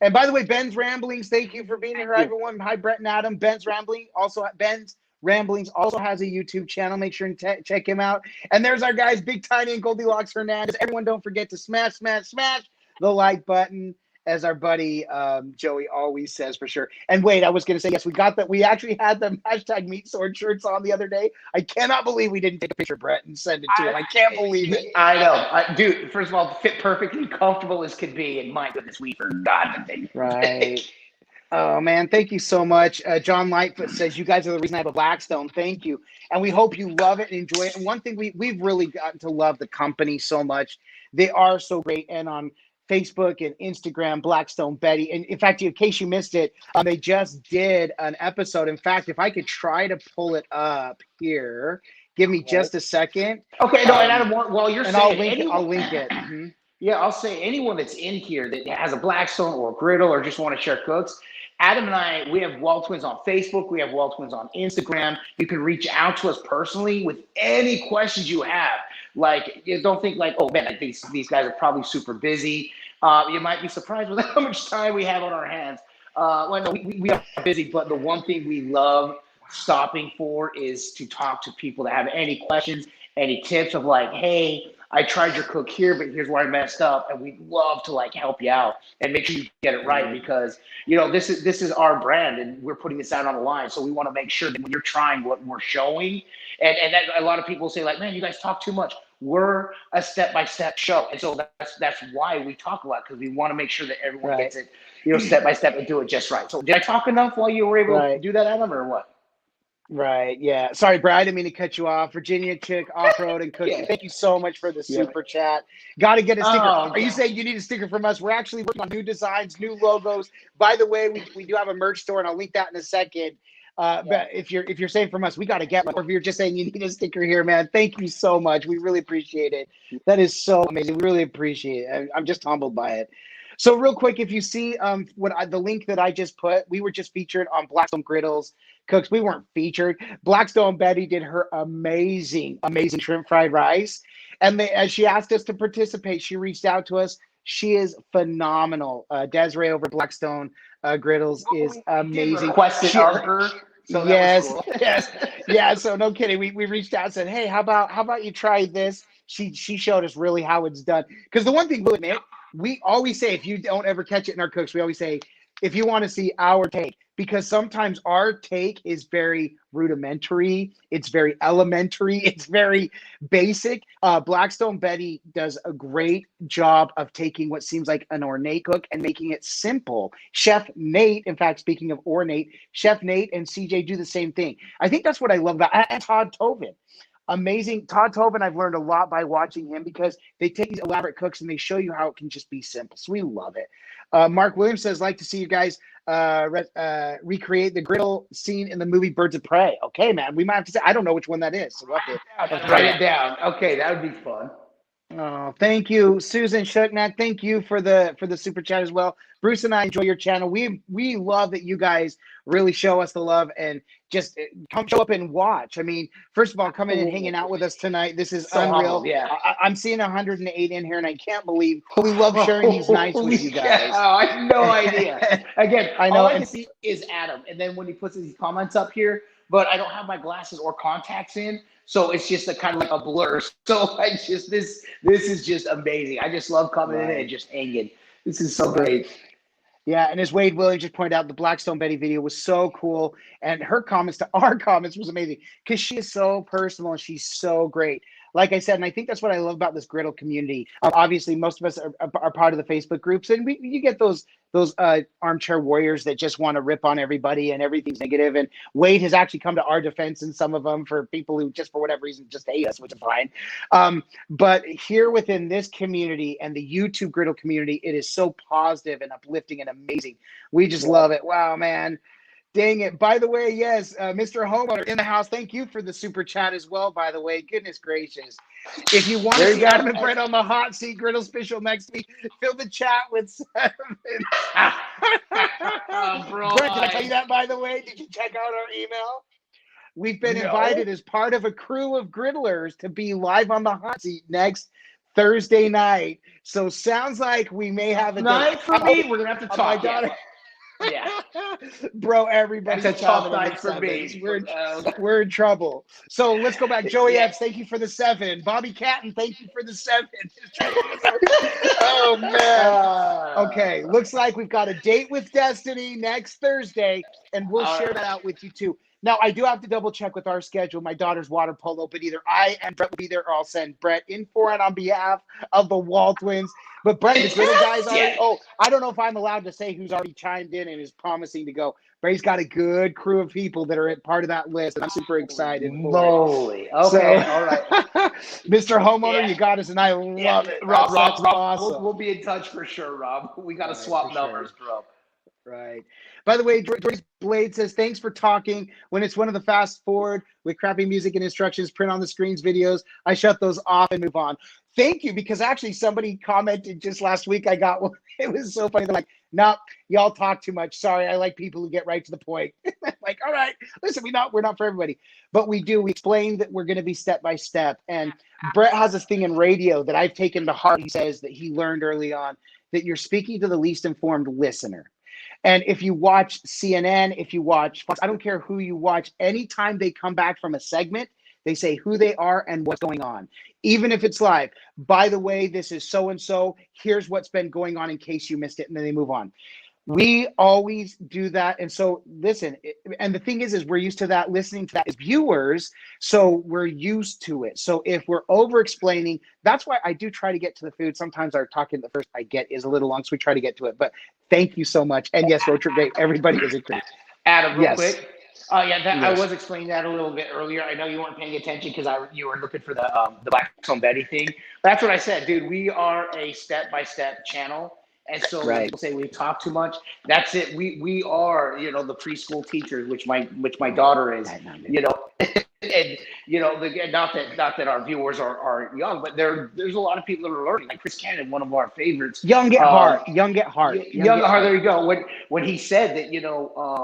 And by the way, Ben's Ramblings, thank you for being here, everyone. Hi, Brett and Adam. Ben's Ramblings also has a YouTube channel. Make sure and check him out. And there's our guys, Big Tiny and Goldilocks Hernandez. Everyone, don't forget to smash the like button, as our buddy Joey always says, for sure. And wait, I was going to say, yes, we got that. We actually had the hashtag Meat Sword shirts on the other day. I cannot believe we didn't take a picture of Brett and send it to him. I can't believe it. I know. Dude, first of all, fit perfectly, comfortable as could be. And my goodness, we forgot the thing. Right. Oh, man, thank you so much. John Lightfoot says, you guys are the reason I have a Blackstone. Thank you. And we hope you love it and enjoy it. And one thing, we've really gotten to love the company so much. They are so great. And on Facebook and Instagram, Blackstone Betty. And in fact, in case you missed it, they just did an episode. In fact, if I could try to pull it up here, give me just a second. Okay, no, and Adam, while you're saying, I'll link it. Mm-hmm. Yeah, I'll say anyone that's in here that has a Blackstone or a griddle or just want to share cooks, Adam and I, we have WALTWINS on Facebook. We have WALTWINS on Instagram. You can reach out to us personally with any questions you have. Like, you don't think like, oh man, these guys are probably super busy. You might be surprised with how much time we have on our hands. Well, no, we are busy, but the one thing we love stopping for is to talk to people that have any questions, any tips of like, hey, I tried your cook here, but here's where I messed up, and we'd love to like help you out and make sure you get it right, because this is our brand and we're putting this out on the line. So we want to make sure that when you're trying what we're showing, and that a lot of people say like, man, you guys talk too much. We're a step-by-step show, and so that's why we talk a lot, because we want to make sure that everyone gets it, step by step and do it just right. So did I talk enough while you were able to do that, Adam, or what? Right, yeah. Sorry, Brad, I didn't mean to cut you off. Virginia Chick, Off-Road and Cooking. Thank you so much for the super chat. Got to get a sticker. Are you saying you need a sticker from us? We're actually working on new designs, new logos. By the way, we do have a merch store, and I'll link that in a second. But if you're saying from us, we got to get one. Or if you're just saying you need a sticker here, man, thank you so much. We really appreciate it. That is so amazing. We really appreciate it. I'm just humbled by it. So real quick, if you see the link that I just put, we were just featured on Blackstone Griddles Cooks. We weren't featured. Blackstone Betty did her amazing shrimp fried rice. And as she asked us to participate, she reached out to us. She is phenomenal. Desiree over Blackstone Griddles is amazing. Requested of her. So yes, cool. Yes. Yeah, so no kidding. We reached out and said, hey, how about you try this? She showed us really how it's done. Because the one thing we'll admit, we always say, if you don't ever catch it in our cooks, we always say, if you want to see our take, because sometimes our take is very rudimentary, it's very elementary, it's very basic. Blackstone Betty does a great job of taking what seems like an ornate cook and making it simple. Chef Nate, in fact, speaking of ornate, Chef Nate and CJ do the same thing. I think that's what I love about and Todd Tobin. Amazing. Todd Tobin, I've learned a lot by watching him, because they take these elaborate cooks and they show you how it can just be simple. So we love it. Mark Williams says, like to see you guys recreate the griddle scene in the movie Birds of Prey. Okay, man. We might have to say, I don't know which one that is. So we'll have to write it down. Okay, that would be fun. Oh, thank you, Susan Shuknak. Thank you for the super chat as well. Bruce and I enjoy your channel. We love that you guys really show us the love and just come show up and watch. I mean, first of all, coming and hanging out with us tonight. This is so unreal. Humble, yeah. I'm seeing 108 in here, and I can't believe we love sharing these nights with you guys. Oh, I have no idea. Again, I know. All I can see is Adam, and then when he puts his comments up here, but I don't have my glasses or contacts in, so it's just a kind of like a blur. So I just this is just amazing. I just love coming in and just hanging. This is so great. Yeah, and as Wade Williams just pointed out, the Blackstone Betty video was so cool, and her comments to our comments was amazing because she is so personal and she's so great. Like I said, and I think that's what I love about this griddle community. Obviously, most of us are part of the Facebook groups, and you get those armchair warriors that just want to rip on everybody and everything's negative. And Wade has actually come to our defense in some of them for people who just for whatever reason just hate us, which is fine. But here within this community and the YouTube griddle community, it is so positive and uplifting and amazing. We just love it. Wow, man. Dang it. By the way, yes, Mr. Homeowner in the house. Thank you for the super chat as well, by the way. Goodness gracious. If you want to see Adam and Brett on the hot seat griddle special next week, fill the chat with 7. Bro, Brett, did I tell you that, by the way? Did you check out our email? We've been invited as part of a crew of griddlers to be live on the hot seat next Thursday night. So sounds like we may have a night for me. We're going to have to talk. Yeah, bro, everybody's a tough night for me. We're in trouble. So let's go back. Joey X, thank you for the 7. Bobby Catton, thank you for the 7. Oh man. Okay, looks like we've got a date with Destiny next Thursday, and we'll share that out with you too. Now, I do have to double check with our schedule. My daughter's water polo, but either I and Brett will be there or I'll send Brett in for it on behalf of the WALTWINS. But Brett, the griddle guys already. Oh, I don't know if I'm allowed to say who's already chimed in and is promising to go. Brett's got a good crew of people that are part of that list. And I'm super excited for it. Okay, so, all right. Mr. Homeowner, you got us, and I love it. Rob, awesome. We'll be in touch for sure, Rob. We got to swap numbers, bro. Right. By the way, George Blade says, thanks for talking. When it's one of the fast forward with crappy music and instructions, print on the screens videos, I shut those off and move on. Thank you, because actually somebody commented just last week. I got one. It was so funny. They're like, nope, y'all talk too much. Sorry, I like people who get right to the point. I'm like, all right, listen, we're not for everybody. But we do. We explain that we're going to be step by step. And Brett has this thing in radio that I've taken to heart. He says that he learned early on that you're speaking to the least informed listener. And if you watch CNN, if you watch Fox, I don't care who you watch, anytime they come back from a segment, they say who they are and what's going on. Even if it's live, by the way, this is so-and-so, here's what's been going on in case you missed it, and then they move on. We always do that. And so listen, and the thing is we're used to that, listening to that as viewers, so we're used to it. So if we're over explaining, that's why I do try to get to the food. Sometimes our talking the first I get is a little long, so we try to get to it. But thank you so much. And yes, Road Trip Day, everybody is included. Adam, real quick. I was explaining that a little bit earlier. I know you weren't paying attention because you were looking for the Blackstone Betty thing. That's what I said, dude. We are a step-by-step channel. And so when people say we talk too much, that's it. We are, the preschool teachers, which my daughter is, and not that our viewers are young, but there's a lot of people that are learning. Like Chris Cannon, one of our favorites. Young at heart. Young at heart. There you go. When he said that,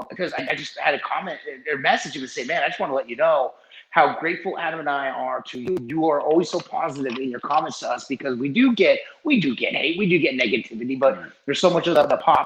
because I just had a comment or message him to say, man, I just want to let you know how grateful Adam and I are to you. You are always so positive in your comments to us, because we do get hate, we do get negativity, but there's so much of the power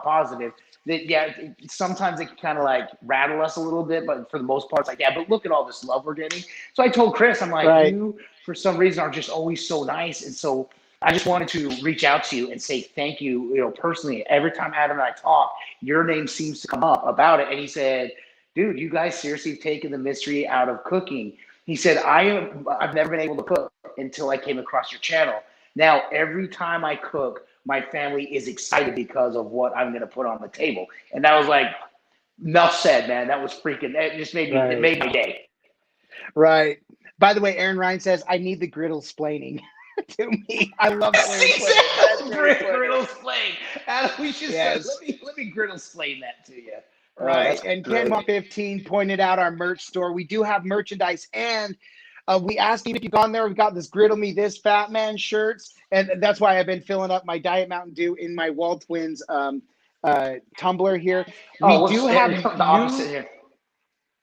positive that sometimes it can kind of like rattle us a little bit, but for the most part, it's like, but look at all this love we're getting. So I told Chris, I'm like, you for some reason are just always so nice, and so I just wanted to reach out to you and say thank you. Personally, every time Adam and I talk, your name seems to come up about it, and he said, dude, you guys seriously have taken the mystery out of cooking. He said, I've never been able to cook until I came across your channel. Now, every time I cook, my family is excited because of what I'm going to put on the table. And that was like, enough said, man. That was freaking, it just made me, it made my day. Right. By the way, Aaron Ryan says, I need the griddle splaining to me. I love that. Griddle splain. Adam, we should say, let me griddle splain that to you. Right. And Ken15 pointed out our merch store. We do have merchandise, and we asked you if you've gone there. We've got this Griddle Me This Fat Man shirts, and that's why I've been filling up my Diet Mountain Dew in my WALTWINS tumbler here.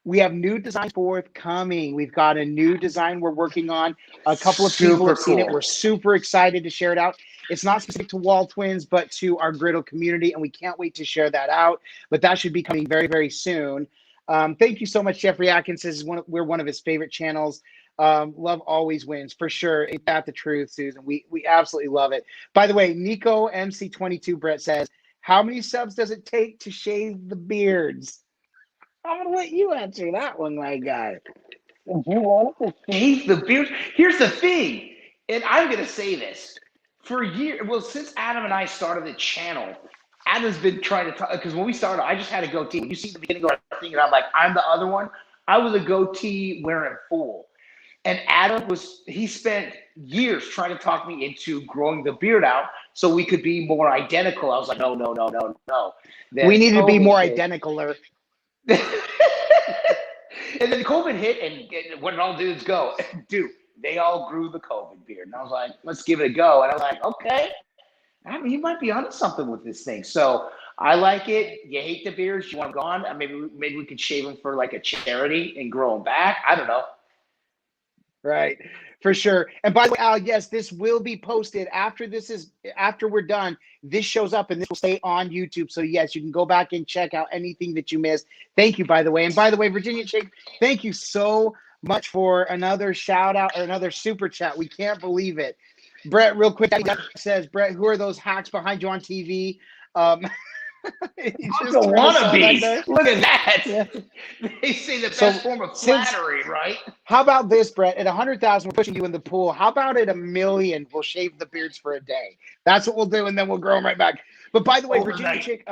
We have new designs forthcoming. We've got a new design we're working on. A couple of people have seen it. We're super excited to share it out. It's not specific to WALTWINS, but to our griddle community, and we can't wait to share that out. But that should be coming very, very soon. Thank you so much, Jeffrey Atkins. Says we're one of his favorite channels. Love always wins for sure. Ain't that the truth, Susan? We absolutely love it. By the way, Nico MC22 Brett says, how many subs does it take to shave the beards? I'm gonna let you answer that one, my guy. Do you want to shave the beard? Here's the thing, and I'm gonna say this for years. Well, since Adam and I started the channel, Adam's been trying to talk, because when we started, I just had a goatee. When you see the beginning of our thing, and I'm like, I'm the other one. I was a goatee wearing fool. And Adam he spent years trying to talk me into growing the beard out so we could be more identical. I was like, no. Then we need to be COVID more hit. identical. And then COVID hit, and what did all dudes go? Dude, they all grew the COVID beard. And I was like, let's give it a go. And I was like, okay, I mean, you might be onto something with this thing. So I like it. You hate the beards, you want them gone. Maybe we could shave them for like a charity and grow them back. I don't know. Right, for sure. And by the way, Al, yes, this will be posted after we're done. This shows up and this will stay on YouTube. So yes, you can go back and check out anything that you missed. Thank you, by the way. And by the way, Virginia Chick, thank you so much for another shout out or another super chat. We can't believe it. Brett, real quick, says, Brett, who are those hacks behind you on TV? Just wannabes. Look at that. Yeah. They say the best form of flattery, right? How about this, Brett? At 100,000, we're pushing you in the pool. How about at 1 million, we'll shave the beards for a day? That's what we'll do, and then we'll grow them right back. But by the way, Virginia Chick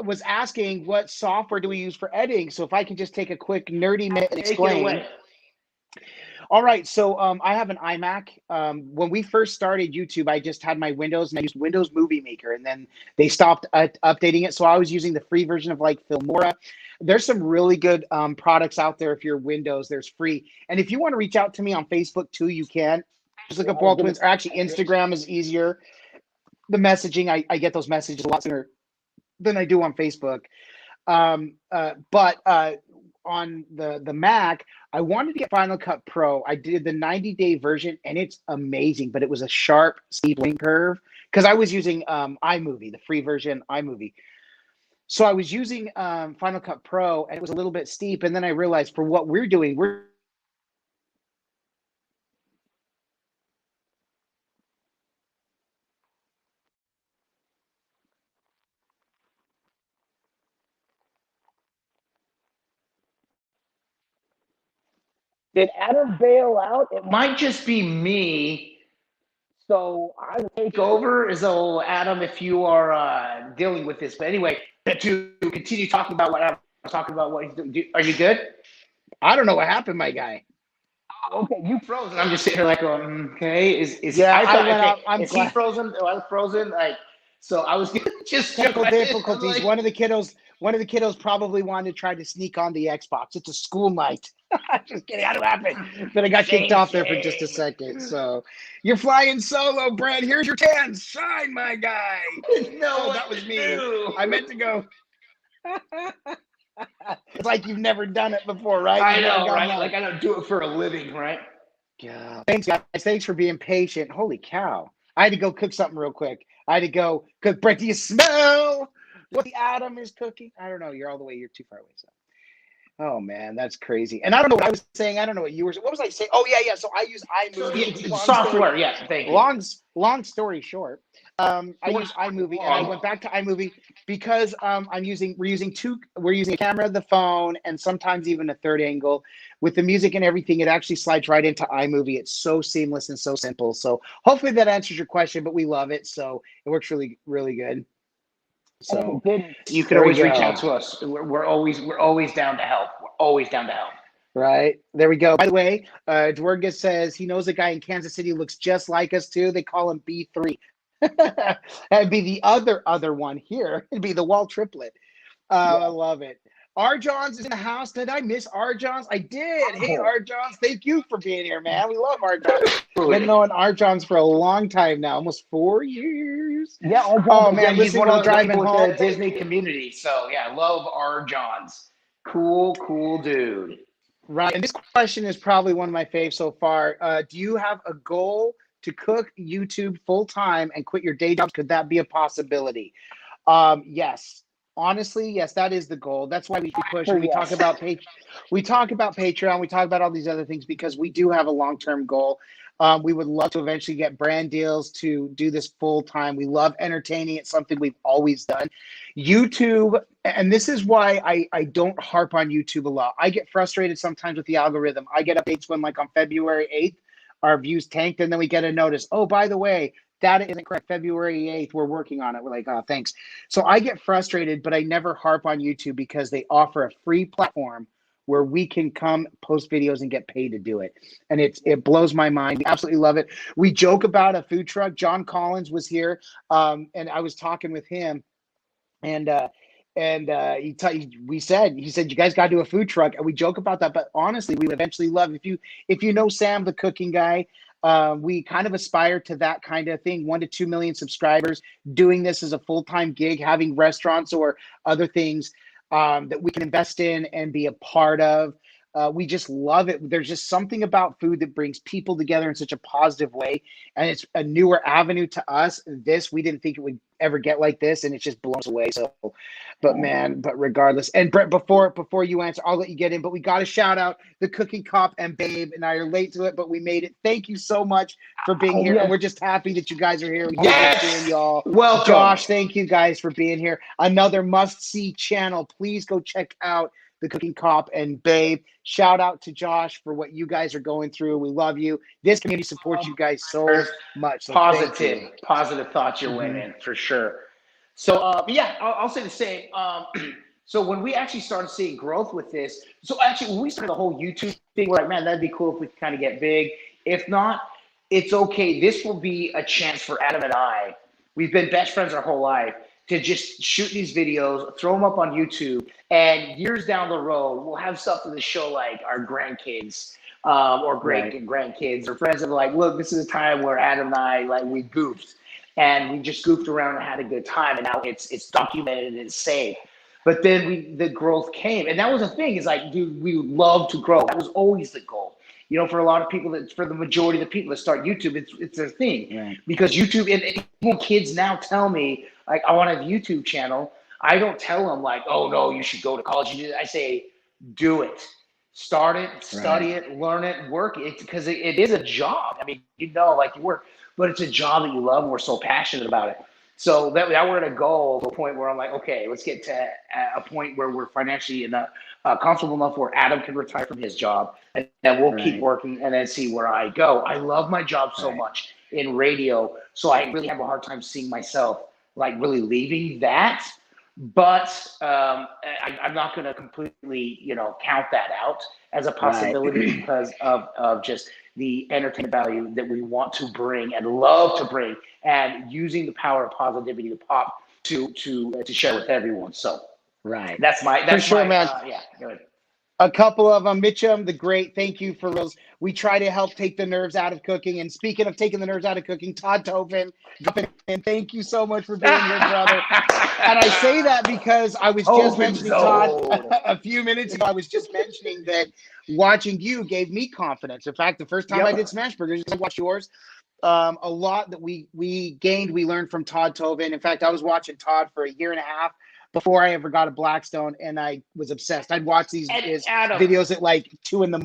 was asking what software do we use for editing. So if I can just take a quick nerdy minute and explain. All right, so I have an iMac. When we first started YouTube, I just had my Windows, and I used Windows Movie Maker, and then they stopped updating it. So I was using the free version of like Filmora. There's some really good products out there if you're Windows. There's free. And if you want to reach out to me on Facebook too, you can. Just look up WALTWINS, or actually Instagram is easier. The messaging, I get those messages a lot sooner than I do on Facebook. But on the Mac, I wanted to get Final Cut Pro. I did the 90-day version, and it's amazing, but it was a sharp, steep learning curve because I was using iMovie, the free version iMovie. So I was using Final Cut Pro, and it was a little bit steep, and then I realized for what we're doing, Did Adam bail out? It might just be me. So I will take over as though, Adam, if you are dealing with this. But anyway, to continue talking about what I'm talking about, what he's doing. Are you good? I don't know what happened, my guy. Oh, okay, you frozen. I'm just sitting here like, okay, is yeah? Is he frozen? Oh, I was frozen. Like, so I was just technical difficulties. Like, one of the kiddos probably wanted to try to sneak on the Xbox. It's a school night. Just kidding. How did it happen? But I got kicked off there for just a second. So you're flying solo, Brad. Here's your chance. Shine, my guy. No, that was me. I meant to go. It's like you've never done it before, right? I know, right? Like I don't do it for a living, right? Yeah. Thanks, guys. Thanks for being patient. Holy cow. I had to go cook something real quick. I had to go cook. Brett, do you smell what the Adam is cooking? I don't know. You're all the way. You're too far away. So. Oh, man, that's crazy. And I don't know what I was saying. I don't know what you were saying. What was I saying? Oh, yeah. So I use iMovie. Software, yeah. Thank you. Long story short, I use iMovie, and I went back to iMovie because we're using a camera, the phone, and sometimes even a third angle. With the music and everything, it actually slides right into iMovie. It's so seamless and so simple. So hopefully that answers your question, but we love it. So it works really, really good. So you can always reach out to us. We're always down to help. We're always down to help. Right. There we go. By the way, Dwerga says he knows a guy in Kansas City who looks just like us too. They call him B3. That'd be the other one here. It'd be the Wall triplet. I love it. R. Johns is in the house. Did I miss R. Johns? I did. Hey, R. Johns, thank you for being here, man. We love R. Johns. Been knowing R. Johns for a long time now, almost 4 years. Yeah, R. Johns. Oh man, he's one of the driving home. The Disney community. So yeah, love R. Johns. Cool dude. Right. And this question is probably one of my faves so far. Do you have a goal to cook YouTube full time and quit your day job? Could that be a possibility? Yes. honestly, yes, that is the goal. That's why we push and we talk about Patreon, we talk about all these other things because we do have a long-term goal. We would love to eventually get brand deals to do this full time. We love entertaining. It's something we've always done. YouTube, and this is why I don't harp on YouTube a lot. I get frustrated sometimes with the algorithm. I get updates when, like, on February 8th, our views tanked, and then we get a notice. Oh, by the way, data isn't correct. February 8th, we're working on it. We're like, oh, thanks. So I get frustrated, but I never harp on YouTube because they offer a free platform where we can come post videos and get paid to do it. And it blows my mind. We absolutely love it. We joke about a food truck. John Collins was here, and I was talking with him, and he said, you guys got to do a food truck, and we joke about that. But honestly, we would eventually love, if you know Sam, the cooking guy, we kind of aspire to that kind of thing, 1 to 2 million subscribers, doing this as a full-time gig, having restaurants or other things that we can invest in and be a part of. We just love it. There's just something about food that brings people together in such a positive way. And it's a newer avenue to us. We didn't think it would ever get like this, and it just blows away. So, but regardless. And Brett, before you answer, I'll let you get in, but we got to shout out the Cooking Cop and Babe, and I are late to it, but we made it. Thank you so much for being here. Yes. And we're just happy that you guys are here. Yes. Y'all. Welcome. Josh, thank you guys for being here. Another must-see channel. Please go check out the Cooking Cop and Babe. Shout out to Josh for what you guys are going through. We love you. This community supports you guys so much. So positive thoughts you're winning for sure. So I'll say the same. So when we actually started seeing growth with this, when we started the whole YouTube thing, we're like, man, that'd be cool if we could kind of get big. If not, it's okay. This will be a chance for Adam and I. We've been best friends our whole life, to just shoot these videos, throw them up on YouTube, and years down the road, we'll have stuff to the show like our grandkids or grandkids or friends that are like, look, this is a time where Adam and I, like, we goofed, and we just goofed around and had a good time, and now it's documented and it's saved. But then the growth came, and that was the thing, is like, dude, we would love to grow. That was always the goal. You know, for a lot of people, for the majority of the people that start YouTube, it's their thing. Because YouTube, and even kids now tell me, like, I want a YouTube channel. I don't tell them, like, oh, no, you should go to college. I say, do it. Start it, study it, learn it, work it, because it is a job. I mean, like, you work, but it's a job that you love, and we're so passionate about it. So that we're at a goal, to a point where I'm like, okay, let's get to a point where we're financially comfortable enough where Adam can retire from his job, and then we'll keep working and then see where I go. I love my job so much in radio, so I really have a hard time seeing myself, like, really leaving that. But I'm not going to completely, count that out as a possibility because of just the entertainment value that we want to bring and love to bring, and using the power of positivity to pop to share with everyone. So that's for sure, man. Go ahead. A couple of them, Mitchum, the great, thank you for those. We try to help take the nerves out of cooking. And speaking of taking the nerves out of cooking, Todd Tobin, and thank you so much for being here, brother. And I say that because I was just mentioning, Todd, a few minutes ago, I was just mentioning that watching you gave me confidence. In fact, the first time I did Smash Burgers, I watched yours. A lot that we gained, we learned from Todd Tobin. In fact, I was watching Todd for 1.5 years before I ever got a Blackstone, and I was obsessed. I'd watch his videos at like 2 a.m,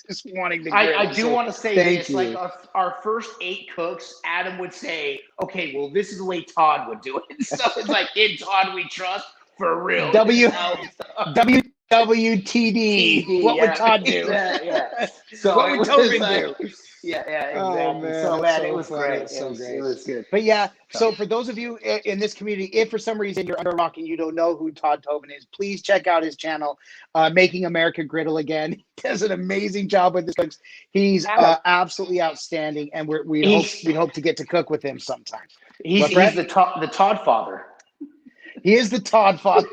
just wanting to grill. I do want to say this, like our first 8 cooks, Adam would say, okay, well, this is the way Todd would do it. So it's like, in Todd we trust, for real. WWTD. What would Todd do? So what would Tobin do? Yeah, exactly. Oh, man, so man, it was great. It was good. But yeah, so for those of you in this community, if for some reason you're under a rock and you don't know who Todd Tobin is, please check out his channel, Making America Griddle Again. He does an amazing job with this. He's absolutely outstanding, and we hope to get to cook with him sometime. He's the Todd father. He is the Todd father.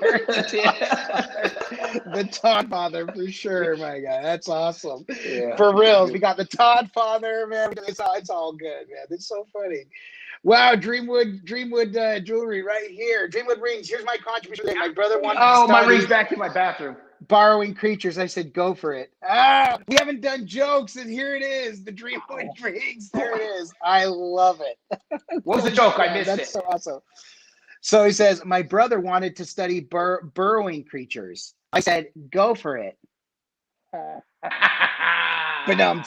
The Todd father for sure, my guy. That's awesome. Yeah, for reals. We got the Todd father, man. It's all good, man. It's so funny. Wow, Dreamwood jewelry right here. Dreamwood rings. Here's my contribution. My brother wanted to my ring's back in my bathroom. Borrowing creatures. I said, go for it. We haven't done jokes, and here it is. The Dreamwood rings. There it is. I love it. What was the joke? I missed it. That's so awesome. So he says, my brother wanted to study burrowing creatures. I said, go for it. But man,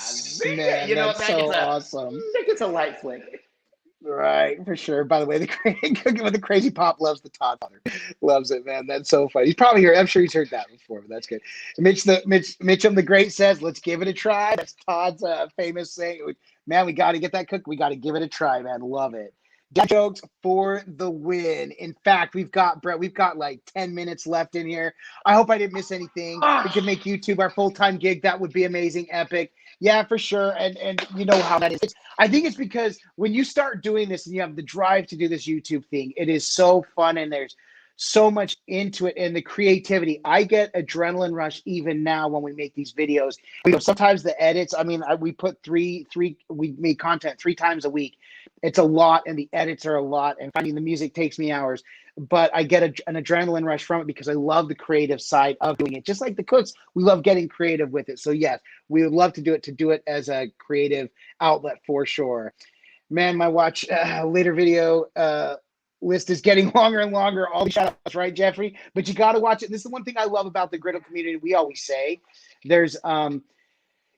You know, that's so awesome. That gets a light flick. Right, for sure. By the way, Cooking with the Crazy Pop loves the Todd Potter. Loves it, man. That's so funny. He's probably here. I'm sure he's heard that before, but that's good. Mitchum the Great says, let's give it a try. That's Todd's famous saying. Man, we got to get that cooked. We got to give it a try, man. Love it. Dad jokes for the win. In fact, we've got like 10 minutes left in here. I hope I didn't miss anything. We could make YouTube our full-time gig. That would be amazing, epic. Yeah, for sure. And you know how that is. I think it's because when you start doing this and you have the drive to do this YouTube thing, it is so fun and there's so much into it and the creativity. I get adrenaline rush even now when we make these videos. Sometimes the edits, I mean, we put we make content 3 times a week. It's a lot and the edits are a lot and finding the music takes me hours. But I get an adrenaline rush from it because I love the creative side of doing it. Just like the cooks, we love getting creative with it. So yes, we would love to do it as a creative outlet for sure. Man, my watch later video list is getting longer and longer. All the shout outs, right, Jeffrey? But you got to watch it. This is the one thing I love about the griddle community. We always say there's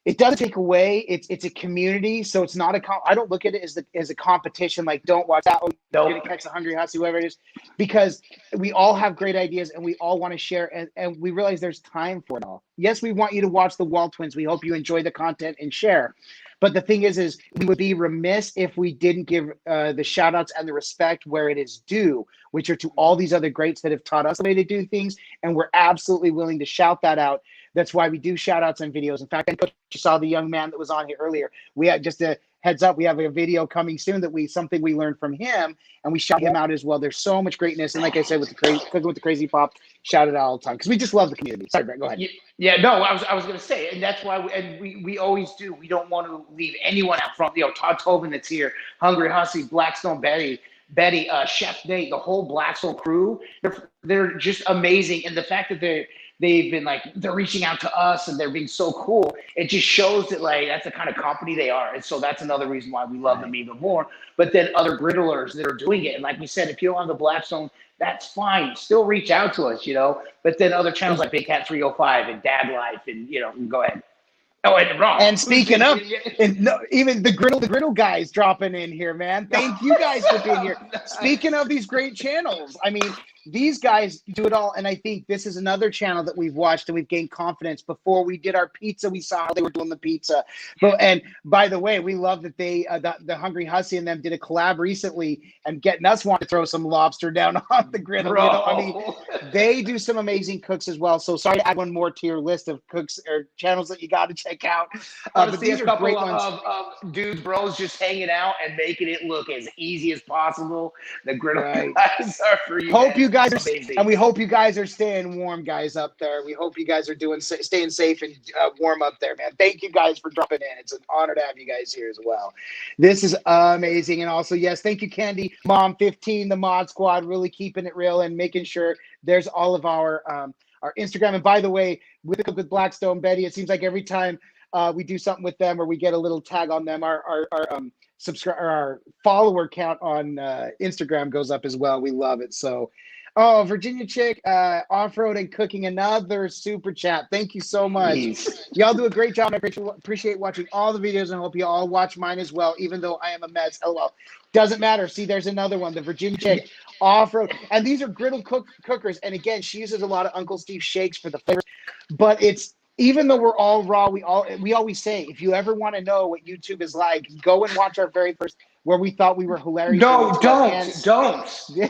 it doesn't take away. It's a community, so it's not I don't look at it as a competition. Like, don't watch that. You're gonna catch the hungry hussy, whoever it is, because we all have great ideas and we all want to share. And we realize there's time for it all. Yes, we want you to watch the WALTWINS. We hope you enjoy the content and share. But the thing is we would be remiss if we didn't give the shout outs and the respect where it is due, which are to all these other greats that have taught us the way to do things. And we're absolutely willing to shout that out. That's why we do shout outs and videos. In fact, you saw the young man that was on here earlier. We had just a heads up. We have a video coming soon something we learned from him and we shout him out as well. There's so much greatness. And like I said, Cooking with the Crazy Pop, shout it out all the time because we just love the community. Sorry, Brett, go ahead. Yeah, no, I was going to say, and that's why we always do. We don't want to leave anyone out front. You know, Todd Tobin that's here, Hungry Hussy, Blackstone Betty, Chef Nate, the whole Blackstone crew. They're just amazing. And the fact that they've been like, they're reaching out to us and they're being so cool. It just shows that like, that's the kind of company they are. And so that's another reason why we love them even more. But then other griddlers that are doing it. And like we said, if you don't have the Blackstone, that's fine. Still reach out to us, you know, but then other channels like Big Cat 305 and Dad Life and, you know, go ahead. Oh, and wrong. And speaking of, even the griddle guys dropping in here, man. Thank you guys for being here. Speaking of these great channels, I mean, these guys do it all. And I think this is another channel that we've watched and we've gained confidence. Before we did our pizza, we saw how they were doing the pizza. And by the way, we love that they, the Hungry Hussy and them did a collab recently and getting us wanting to throw some lobster down on the griddle. You know, I mean, they do some amazing cooks as well. So sorry to add one more to your list of cooks or channels that you got to check out. But these are great ones. Of dudes, bros, just hanging out and making it look as easy as possible. The griddle guys are for you. Hope you guys are, and we hope you guys are staying warm, guys, up there. We hope you guys are staying safe and warm up there, man. Thank you guys for dropping in. It's an honor to have you guys here as well. This is amazing. And also, yes, thank you, Candy Mom 15, the Mod Squad, really keeping it real and making sure there's all of our Instagram. And by the way, with Blackstone Betty, it seems like every time we do something with them or we get a little tag on them, our follower count on Instagram goes up as well. We love it. So, Virginia Chick, off-road and cooking, another super chat. Thank you so much. Y'all do a great job. I appreciate watching all the videos and hope you all watch mine as well, even though I am a mess. LOL. Doesn't matter. See, there's another one, the Virginia Chick off-road. And these are griddle cookers. And again, she uses a lot of Uncle Steve shakes for the flavors, but it's, even though we're all raw, we always say, if you ever want to know what YouTube is like, go and watch our very first, where we thought we were hilarious. No, don't.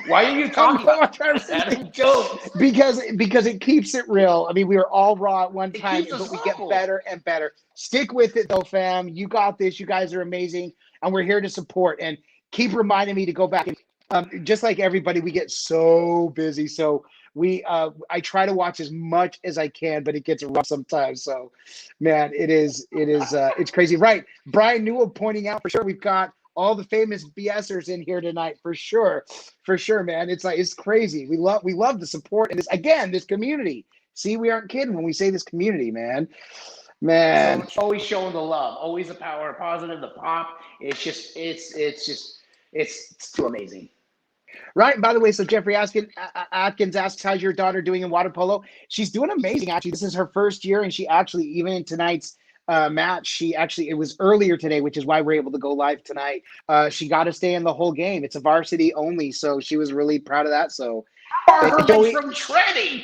Why are you talking about that? Don't. Because it keeps it real. I mean, we were all raw at one time, but we get better and better. Stick with it, though, fam. You got this. You guys are amazing, and we're here to support. And keep reminding me to go back. And just like everybody, we get so busy. So I try to watch as much as I can, but it gets rough sometimes. So, man, it's crazy. Right. Brian Newell pointing out, for sure, we've got all the famous BSers in here tonight, for sure, man. It's crazy. We love the support and this community. See, we aren't kidding when we say this community, man. So it's always showing the love, always the power, positive, the pop. It's too amazing. Right. And by the way, so Jeffrey Atkins asks, how's your daughter doing in water polo? She's doing amazing, actually. This is her first year, and she actually, even in tonight's match, it was earlier today, which is why we're able to go live tonight. She got to stay in the whole game. It's a varsity only, so she was really proud of that. So, Her legs from treading.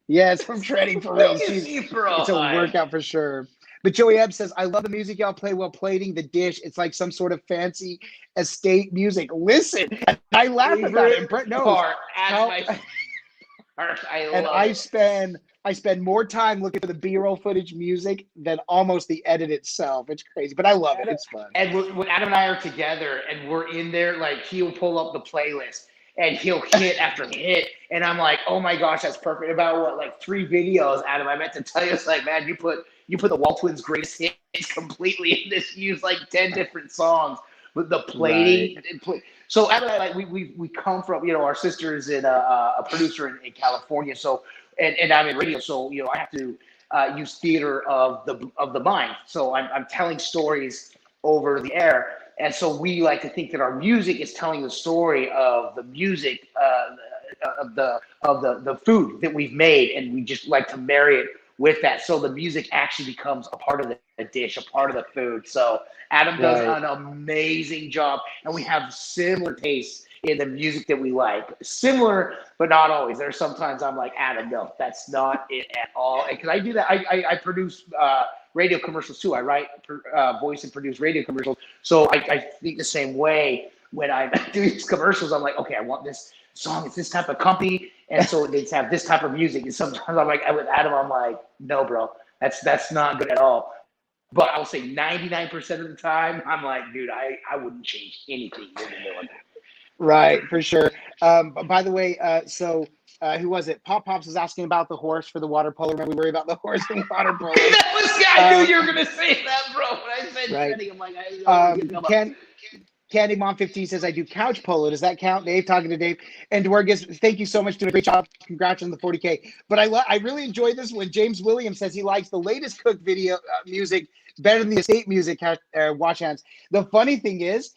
Yes, from treading for real. It's a workout for sure. But Joey Ebb says, I love the music y'all play while plating the dish. It's like some sort of fancy estate music. Listen, I laugh at that. And Brett knows. I spend more time looking for the B-roll footage music than almost the edit itself. It's crazy, but I love it. It's fun. And when Adam and I are together and we're in there, like he'll pull up the playlist and he'll hit after hit. And I'm like, oh my gosh, that's perfect. About what, like 3 videos, Adam, I meant to tell you, it's like, man, you put the WALTWINS greatest hits completely in this. You use like 10 different songs with the plating. Right. So Adam and I, like, we come from, our sister is a producer in California. So, and I'm in radio. So, I have to use theater of the mind. So I'm telling stories over the air. And so we like to think that our music is telling the story of the music, of the food that we've made, and we just like to marry it with that. So the music actually becomes a part of the dish, a part of the food. So Adam does an amazing job, and we have similar tastes in the music that we like. Similar, but not always. There's sometimes I'm like, Adam, no, that's not it at all. And because I do that, I produce radio commercials too. I write, voice and produce radio commercials. So I think the same way when I do these commercials. I'm like, okay, I want this song. It's this type of company, and so they have this type of music. And sometimes I'm like, with Adam, I'm like, no, bro, that's not good at all. But I'll say 99% of the time, I'm like, dude, I wouldn't change anything you're doing. Right, for sure. By the way, who was it? Pops was asking about the horse for the water polo. Remember, we worry about the horse and water polo. I knew you were going to say that, bro. When I said setting, I'm like, Candy Mom 15 says, I do couch polo. Does that count? Dave, talking to Dave. And Dwargus, thank you so much. Doing a great job. Congrats on the 40K. But I really enjoyed this when James Williams says he likes the latest Cook video music better than the estate music, Wash Hands. The funny thing is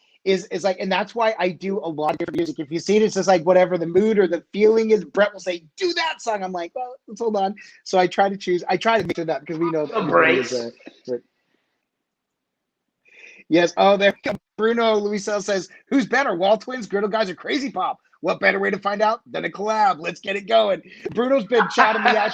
like, and that's why I do a lot of different music. If you see it, it's just like whatever the mood or the feeling is. Brett will say, do that song. I'm like, well, let's hold on. So I try to mix it up because we know that. Yes. Oh, there we go. Bruno Luisel says, who's better, WALTWINS, Griddle Guys, or Crazy Pop? What better way to find out than a collab? Let's get it going. Bruno's been chatting me out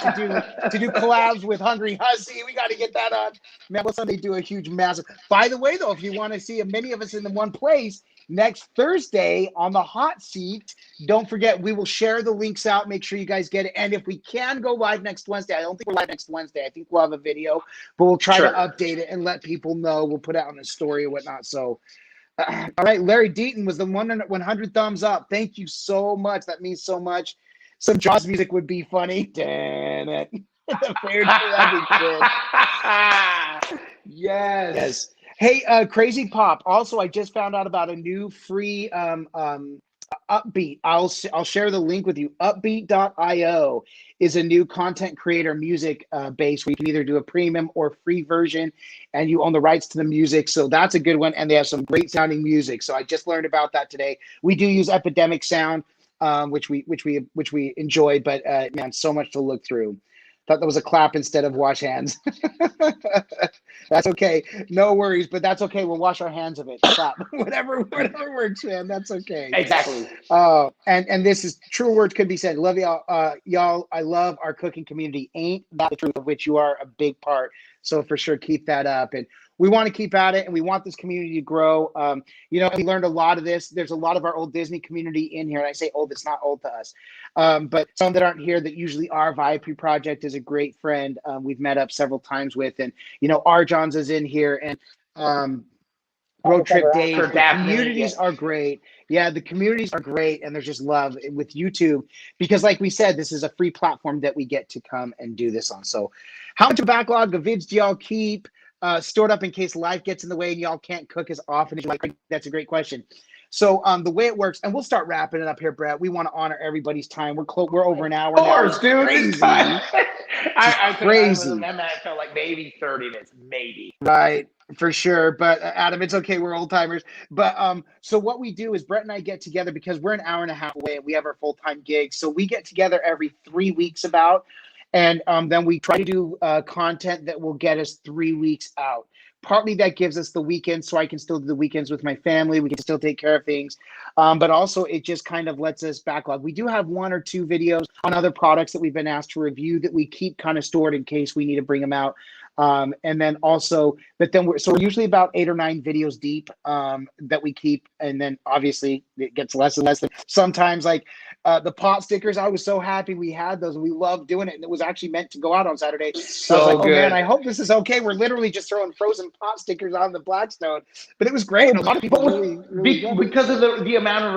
to do collabs with Hungry Hussy. We got to get that on. Man, what's Sunday do a huge, massive. By the way, though, if you want to see many of us in the one place, next Thursday on the hot seat, don't forget, we will share the links out. Make sure you guys get it. And if we can go live next Wednesday, I don't think we're live next Wednesday. I think we'll have a video, but we'll try to update it and let people know. We'll put it out on a story or whatnot. So, all right, Larry Deaton was the 100 thumbs up. Thank you so much. That means so much. Some Jaws music would be funny. Damn it. Yes. Hey, Crazy Pop. Also, I just found out about a new free Upbeat. I'll share the link with you. Upbeat.io is a new content creator music base where you can either do a premium or free version, and you own the rights to the music. So that's a good one, and they have some great sounding music. So I just learned about that today. We do use Epidemic Sound, which we enjoyed, but man, so much to look through. Thought that was a clap instead of wash hands. That's okay. No worries, but that's okay. We'll wash our hands of it. Clap. whatever works, man. That's okay. Exactly. And this is true words could be said. Love y'all. Y'all, I love our cooking community. Ain't that the truth, of which you are a big part. So for sure, keep that up. And we want to keep at it, and we want this community to grow. We learned a lot of this. There's a lot of our old Disney community in here, and I say old, it's not old to us. But some that aren't here that usually are. VIP Project is a great friend we've met up several times with, and R. Johns is in here, and Road Trip Dave. The communities are great. Yeah, the communities are great, and there's just love with YouTube because, like we said, this is a free platform that we get to come and do this on. So, how much of a backlog of vids do y'all keep stored up in case life gets in the way and y'all can't cook as often as you like? That's a great question. So the way it works, and we'll start wrapping it up here, Brett. We want to honor everybody's time. We're over an hour now. Of course, dude. Crazy. I crazy. That felt like maybe 30 minutes, maybe. Right. For sure. But Adam, it's okay. We're old timers. But so what we do is Brett and I get together because we're an hour and a half away and we have our full-time gigs. So we get together every 3 weeks about, and then we try to do content that will get us 3 weeks out. Partly that gives us the weekends so I can still do the weekends with my family. We can still take care of things. But also it just kind of lets us backlog. We do have 1 or 2 videos on other products that we've been asked to review that we keep kind of stored in case we need to bring them out. And then also, but then we're usually about 8 or 9 videos deep that we keep. And then obviously it gets less and less. Sometimes like the pot stickers, I was so happy we had those and we loved doing it. And it was actually meant to go out on Saturday. So I was like, oh man, I hope this is okay. We're literally just throwing frozen pot stickers on the Blackstone, but it was great. And a lot of people because of the amount of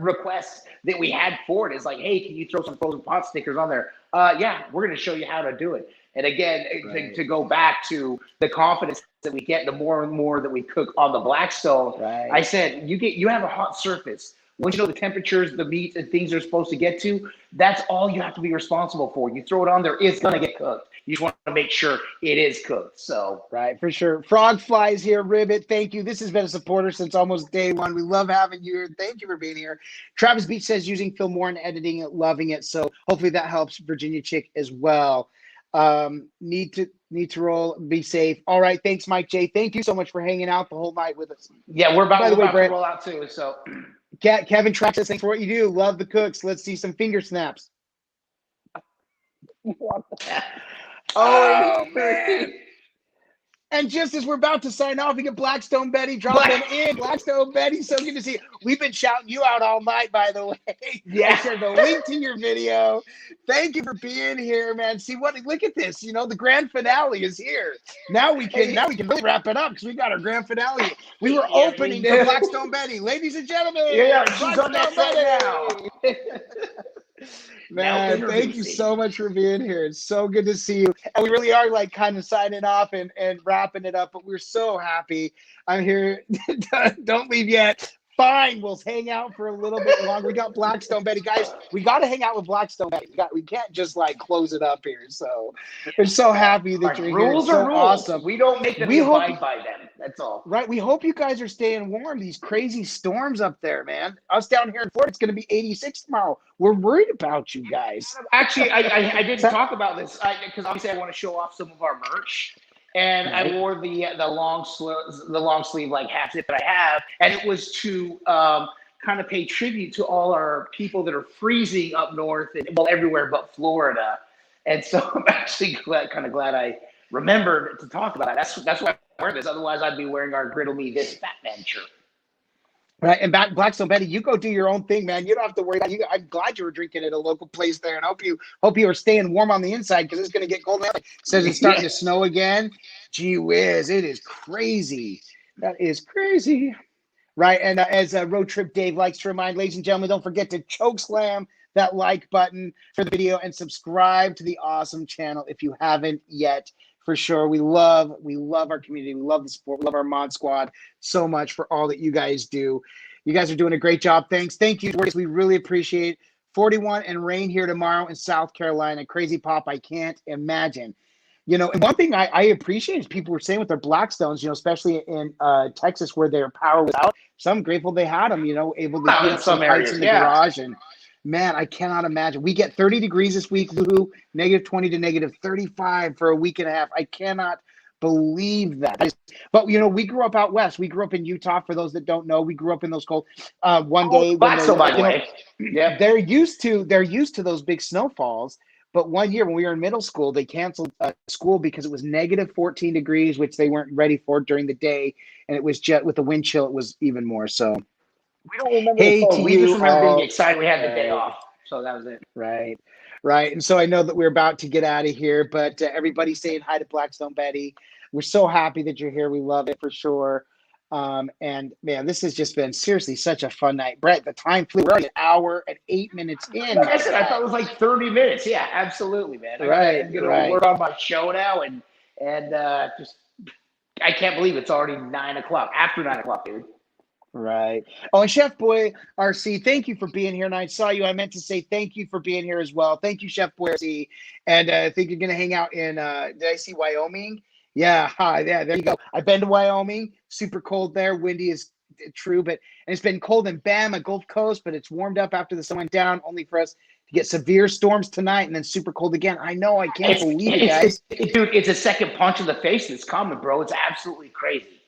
requests that we had for it. Is like, hey, can you throw some frozen pot stickers on there? Yeah, we're going to show you how to do it. And again, to go back to the confidence that we get, the more and more that we cook on the Blackstone, I said, you have a hot surface. Once you know the temperatures, the meat and things are supposed to get to, that's all you have to be responsible for. You throw it on there, it's going to get cooked. You just want to make sure it is cooked. So, right, for sure. Frog Flies here, Ribbit. Thank you. This has been a supporter since almost day one. We love having you here. Thank you for being here. Travis Beach says using Phil Moore and editing it, loving it. So hopefully that helps Virginia Chick as well. Need to roll. Be safe. All right. Thanks, Mike J. Thank you so much for hanging out the whole night with us. Yeah, we're about to roll out too. So, Kevin Trax says, thanks for what you do. Love the cooks. Let's see some finger snaps. Oh man. And just as we're about to sign off, we get Blackstone Betty dropping in. Blackstone Betty, so good to see you. We've been shouting you out all night, by the way. Yeah. I shared the link to your video. Thank you for being here, man. See what? Look at this. You know, the grand finale is here. Now we can really wrap it up because we got our grand finale. We were opening for Blackstone Betty, ladies and gentlemen. Yeah, she's on that set now. Man, thank you so much for being here. It's so good to see you. And we really are like kind of signing off and wrapping it up, but we're so happy. I'm here. Don't leave yet. Fine, we'll hang out for a little bit longer. We got Blackstone Betty. Guys, we got to hang out with Blackstone Betty. We can't just like close it up here. So we're so happy that you're here. Rules are rules. Awesome. We don't make them abide by them. That's all. Right. We hope you guys are staying warm. These crazy storms up there, man. Us down here in Florida, it's going to be 86 tomorrow. We're worried about you guys. Actually, I didn't talk about this because obviously I want to show off some of our merch. And I wore the long sleeve like half zip that I have, and it was to kind of pay tribute to all our people that are freezing up north and everywhere but Florida. And so I'm actually kind of glad I remembered to talk about it. That's why I wear this. Otherwise, I'd be wearing our Griddle Me This Fat Man shirt. Right, and Blackstone Betty, you go do your own thing, man. You don't have to worry about you. I'm glad you were drinking at a local place there, and hope you are staying warm on the inside because it's going to get cold. It says it's starting to snow again. Gee whiz, it is crazy. That is crazy. Right, and as Road Trip Dave likes to remind, ladies and gentlemen, don't forget to choke slam that like button for the video and subscribe to the awesome channel if you haven't yet. For sure. We love our community. We love the support. We love our mod squad so much for all that you guys do. You guys are doing a great job. Thank you. We really appreciate 41 and rain here tomorrow in South Carolina. Crazy pop. I can't imagine. You know, and one thing I appreciate is people were saying with their Blackstones, you know, especially in Texas where their power was out. So I'm grateful they had them, you know, able to get some areas in the garage. And man, I cannot imagine. We get 30 degrees this week, woohoo, -20 to -35 for a week and a half. I cannot believe that. But, you know, we grew up out west. We grew up in Utah. For those that don't know, we grew up in those cold one day. Blackstone, by the way. Yeah, they're used to those big snowfalls. But one year when we were in middle school, they canceled school because it was -14 degrees, which they weren't ready for during the day. And it was just with the wind chill, it was even more so. We don't remember the cold. We just remember being excited we had the day off. So that was it. Right. And so I know that we're about to get out of here, but everybody's saying hi to Blackstone Betty. We're so happy that you're here. We love it for sure. And man, this has just been seriously such a fun night. Brett, the time flew. We're already an hour and 8 minutes in. Like I said, I thought it was like 30 minutes. Yeah, absolutely, man. I'm gonna work on my show now and just I can't believe it's already 9 o'clock. After 9 o'clock, dude. Right. Oh, and Chef Boy RC, thank you for being here. And I saw you. I meant to say thank you for being here as well. Thank you, Chef Boy RC. And I think you're going to hang out in, did I see Wyoming? Yeah, hi, yeah, there you go. I've been to Wyoming, super cold there, windy is true, but and it's been cold in Bama, Gulf Coast, but it's warmed up after the sun went down, only for us to get severe storms tonight and then super cold again. I know, I can't believe it, guys. Dude, it's a second punch in the face that's coming, bro. It's absolutely crazy.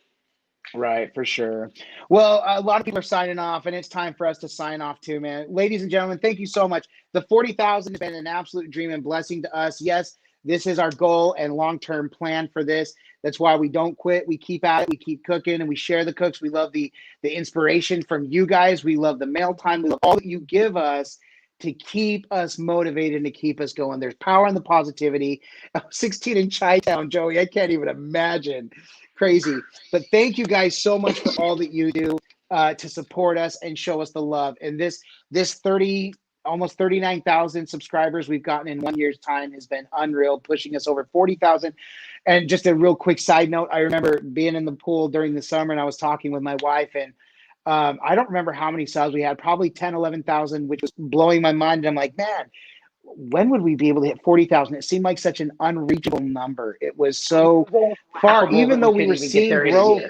Right, for sure. Well, a lot of people are signing off, and it's time for us to sign off too, man. Ladies and gentlemen, thank you so much. The 40,000 has been an absolute dream and blessing to us. Yes, this is our goal and long-term plan for this. That's why we don't quit. We keep at it. We keep cooking, and we share the cooks. We love the inspiration from you guys. We love the mail time. We love all that you give us to keep us motivated and to keep us going. There's power in the positivity. 16 in Chi-Town, Joey. I can't even imagine. Crazy. But thank you guys so much for all that you do to support us and show us the love. And this 30, almost 39,000 subscribers we've gotten in 1 year's time has been unreal, pushing us over 40,000. And just a real quick side note, I remember being in the pool during the summer and I was talking with my wife, and I don't remember how many subs we had, probably 10, 11,000, which was blowing my mind. And I'm like, man, when would we be able to hit 40,000? It seemed like such an unreachable number. It was so far, even though we were seeing growth.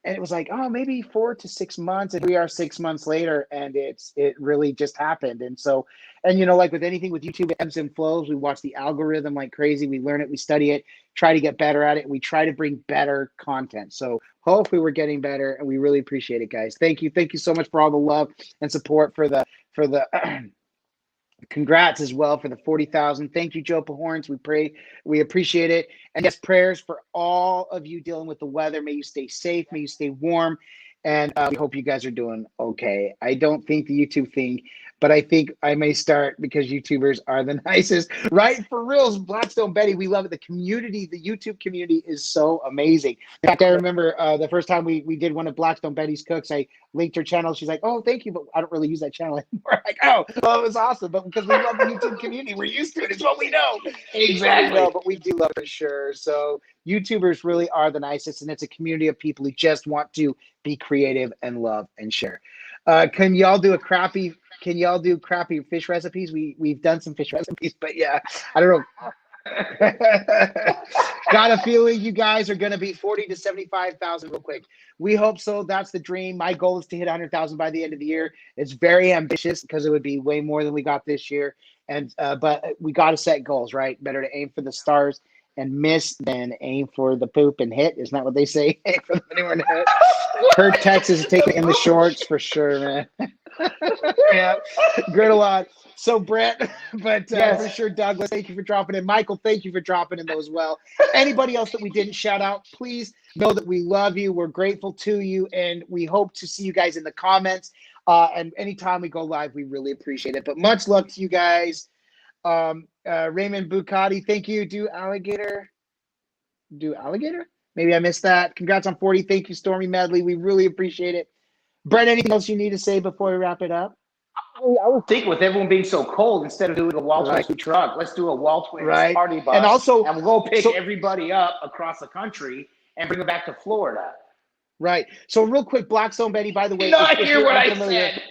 And it was like, oh, maybe 4 to 6 months. And we are 6 months later, and it really just happened. And so, and you know, like with anything with YouTube, it ebbs and flows. We watch the algorithm like crazy. We learn it, we study it, try to get better at it, and we try to bring better content. So hopefully we're getting better, and we really appreciate it, guys. Thank you. Thank you so much for all the love and support for the congrats as well for the 40,000. Thank you, Joe Pahorns. We appreciate it. And yes, prayers for all of you dealing with the weather. May you stay safe. May you stay warm. And we hope you guys are doing okay. I don't think the YouTube thing, but I think I may start because YouTubers are the nicest. Right? For reals, Blackstone Betty, we love it. The community, the YouTube community is so amazing. In fact, I remember the first time we did one of Blackstone Betty's cooks, I linked her channel. She's like, oh, thank you, but I don't really use that channel anymore. Like, oh, well, it was awesome. But because we love the YouTube community, we're used to it. It's what we know. Exactly. But we do love it for sure. So YouTubers really are the nicest, and it's a community of people who just want to be creative and love and share. Can y'all do crappy fish recipes? We've done some fish recipes, but yeah, I don't know. Got a feeling you guys are going to be 40 to 75,000 real quick. We hope so. That's the dream. My goal is to hit 100,000 by the end of the year. It's very ambitious because it would be way more than we got this year. And but we got to set goals, right? Better to aim for the stars and miss than aim for the poop and hit. Isn't that what they say? Aim for the manure and hit. Heard Texas is taking in the shorts for sure, man. Yeah, griddle on. So Brett, but yes. For sure, Douglas, thank you for dropping in. Michael, thank you for dropping in those as well. Anybody else that we didn't shout out, please know that we love you. We're grateful to you, and we hope to see you guys in the comments. And anytime we go live, we really appreciate it. But much love to you guys. Raymond Bucati, thank you. Do alligator? Maybe I missed that. Congrats on 40. Thank you, Stormy Medley. We really appreciate it. Brett, anything else you need to say before we wrap it up? I would think with everyone being so cold, instead of doing a WALTWINS truck, let's do a WALTWINS party bus. And also, and we'll go pick everybody up across the country and bring them back to Florida. Right. So real quick, Blackstone Betty, by the way. Did not hear what I said.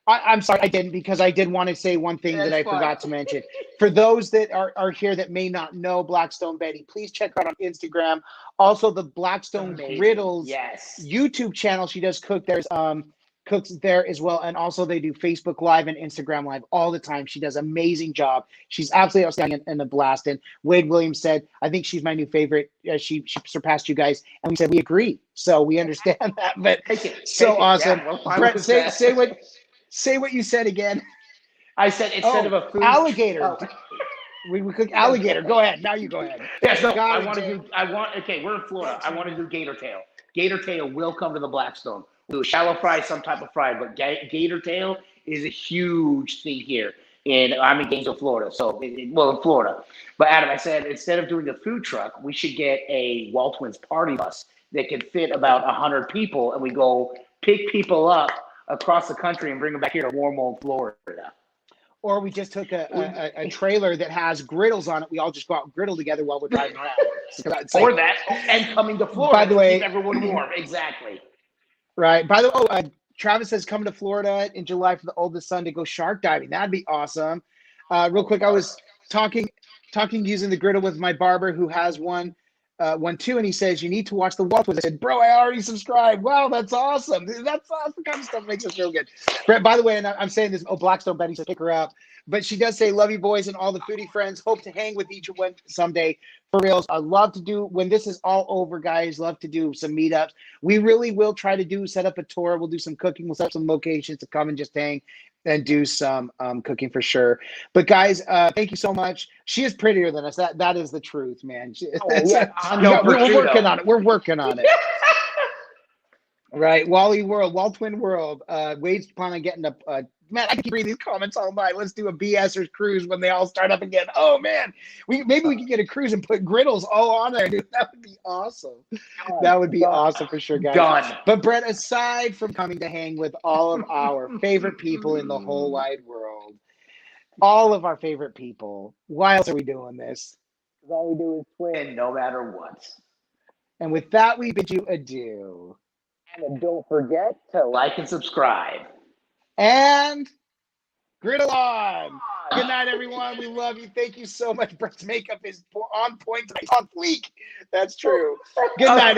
I'm sorry, I didn't, because I did want to say one thing that I forgot to mention. For those that are here that may not know Blackstone Betty, please check out on Instagram. Also, the Blackstone Griddles YouTube channel. She does cook. There's cooks there as well, and also they do Facebook Live and Instagram Live all the time. She does an amazing job. She's absolutely outstanding and a blast. And Wade Williams said, I think she's my new favorite. She surpassed you guys, and we said we agree. So we understand that. But awesome. Yeah, Brett, say what you said again. I said instead of a food alligator. We cook alligator. Go ahead. Now you go ahead. Yeah, so we're in Florida. I want to do gator tail. Gator tail will come to the Blackstone. We'll do a shallow fry, some type of fry, but gator tail is a huge thing here. And I'm in Gainesville, Florida. In Florida. But Adam, I said, instead of doing a food truck, we should get a WALTWINS party bus that can fit about 100 people, and we go pick people up across the country and bring them back here to warm old Florida. Or we just took a trailer that has griddles on it. We all just go out and griddle together while we're driving around. Or that, and coming to Florida, by the way, keep everyone warm. Exactly. Right. By the way, Travis says come to Florida in July for the oldest son to go shark diving. That'd be awesome. Real quick, I was talking using the griddle with my barber who has one. one too, and he says, you need to watch the WALTWINS. I said, bro, I already subscribed. Wow, that's awesome. That's the kind of stuff that makes us feel good. Brett, by the way, and I'm saying this, Blackstone Betty said pick her up. But she does say, love you boys and all the foodie friends. Hope to hang with each one someday. For reals, I'd love to do, when this is all over, guys, love to do some meetups. We really will try to set up a tour. We'll do some cooking. We'll set up some locations to come and just hang and do some cooking for sure. But guys, thank you so much. She is prettier than us. That is the truth, man. We're working on it. We're working on it. Right, Wally World, Waltwin World. Wade's planning on getting a man, I can keep reading these comments all night. Let's do a BSers cruise when they all start up again. Oh man, maybe we can get a cruise and put griddles all on there, dude. That would be awesome. That would be awesome for sure, guys. Done. But Brett, aside from coming to hang with all of our favorite people in the whole wide world, all of our favorite people, why else are we doing this? Because all we do is twin, no matter what. And with that, we bid you adieu. And don't forget to like and subscribe. And griddle on. Good night, everyone. We love you. Thank you so much. Brett's makeup is on point tonight. On fleek. That's true. Good night, everyone.